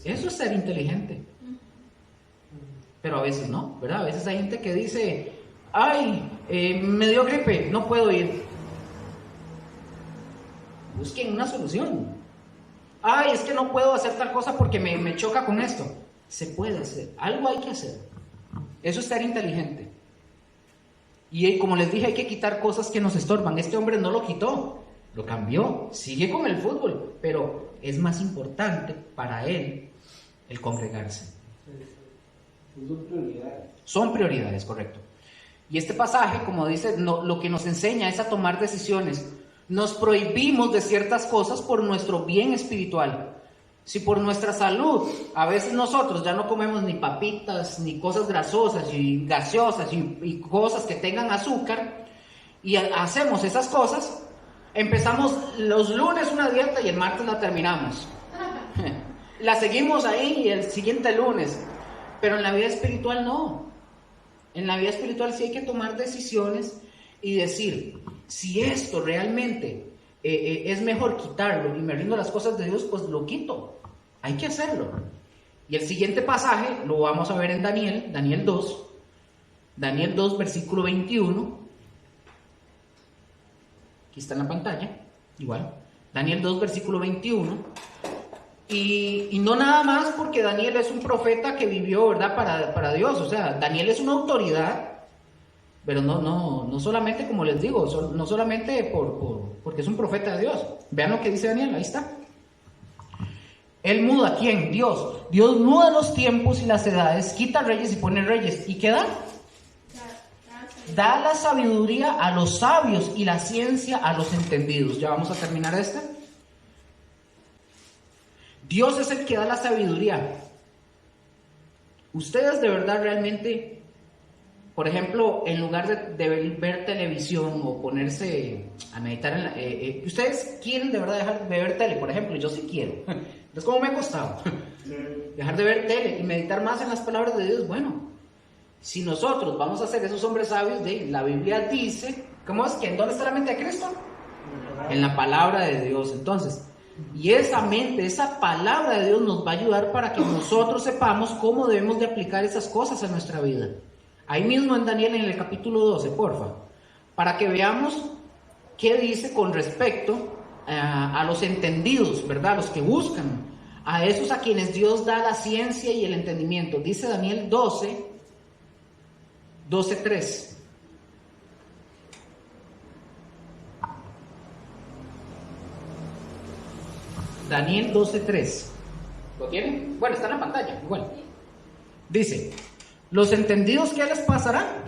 Eso es ser inteligente. Pero a veces no, ¿verdad? A veces hay gente que dice, ay, me dio gripe, no puedo ir. Busquen una solución. Ay, es que no puedo hacer tal cosa porque me choca con esto. Se puede hacer, algo hay que hacer. Eso es ser inteligente. Y como les dije, hay que quitar cosas que nos estorban. Este hombre no lo quitó, lo cambió, sigue con el fútbol, pero es más importante para él el congregarse. Son prioridades. Son prioridades, correcto. Y este pasaje, como dice, lo que nos enseña es a tomar decisiones. Nos prohibimos de ciertas cosas por nuestro bien espiritual. Si por nuestra salud, a veces nosotros ya no comemos ni papitas, ni cosas grasosas y gaseosas y cosas que tengan azúcar, y hacemos esas cosas, empezamos los lunes una dieta y el martes la terminamos. La seguimos ahí y el siguiente lunes. Pero en la vida espiritual no. En la vida espiritual sí hay que tomar decisiones y decir, si esto realmente es mejor quitarlo y me rindo las cosas de Dios, pues lo quito. Hay que hacerlo. Y el siguiente pasaje lo vamos a ver en Daniel 2. Daniel 2, versículo 21. Aquí está en la pantalla, igual. Daniel 2, versículo 21. Y no nada más porque Daniel es un profeta que vivió, ¿verdad?, para Dios. O sea, Daniel es una autoridad, pero no solamente, como les digo, no solamente porque es un profeta de Dios. Vean lo que dice Daniel, ahí está. Él muda, ¿quién? Dios. Dios muda los tiempos y las edades, quita reyes y pone reyes. ¿Y qué da? Da la sabiduría a los sabios y la ciencia a los entendidos. Ya vamos a terminar esta. Dios es el que da la sabiduría. Ustedes de verdad realmente, por ejemplo, en lugar de ver televisión o ponerse a meditar, ustedes quieren de verdad dejar de ver tele, por ejemplo, yo sí quiero. Entonces, ¿cómo me ha costado? Dejar de ver tele y meditar más en las palabras de Dios. Bueno, si nosotros vamos a ser esos hombres sabios, la Biblia dice, ¿cómo es que? ¿En dónde está la mente de Cristo? En la palabra de Dios. Entonces, y esa mente, esa palabra de Dios nos va a ayudar para que nosotros sepamos cómo debemos de aplicar esas cosas en nuestra vida. Ahí mismo en Daniel, en el capítulo 12, porfa, para que veamos qué dice con respecto a los entendidos, ¿verdad? A los que buscan, a esos a quienes Dios da la ciencia y el entendimiento. Dice Daniel 12:3. Daniel 12:3. ¿Lo tienen? Bueno, está en la pantalla, igual. Dice, los entendidos, ¿qué les pasará?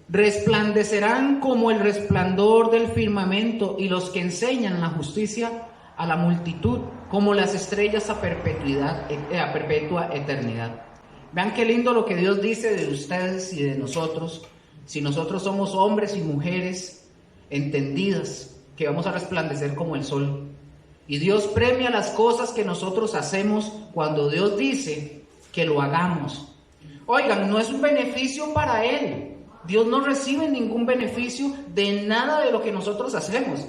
Resplandecerán como el resplandor del firmamento, y los que enseñan la justicia a la multitud, como las estrellas a perpetua eternidad. Vean qué lindo lo que Dios dice de ustedes y de nosotros. Si nosotros somos hombres y mujeres entendidas, que vamos a resplandecer como el sol. Y Dios premia las cosas que nosotros hacemos cuando Dios dice que lo hagamos. Oigan, no es un beneficio para Él. Dios no recibe ningún beneficio de nada de lo que nosotros hacemos.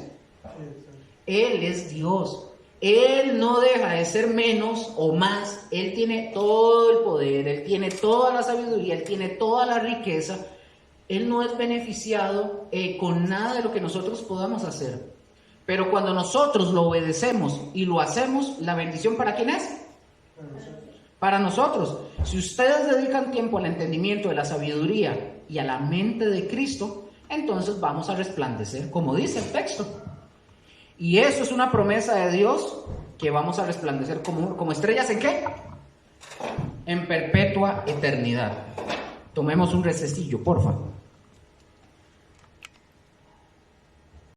Él es Dios. Él no deja de ser menos o más. Él tiene todo el poder, Él tiene toda la sabiduría, Él tiene toda la riqueza. Él no es beneficiado con nada de lo que nosotros podamos hacer. Pero cuando nosotros lo obedecemos y lo hacemos, ¿la bendición para quién es? Para nosotros. Si ustedes dedican tiempo al entendimiento de la sabiduría y a la mente de Cristo, entonces vamos a resplandecer, como dice el texto. Y eso es una promesa de Dios, que vamos a resplandecer como estrellas, ¿en qué? En perpetua eternidad. Tomemos un recestillo, porfa.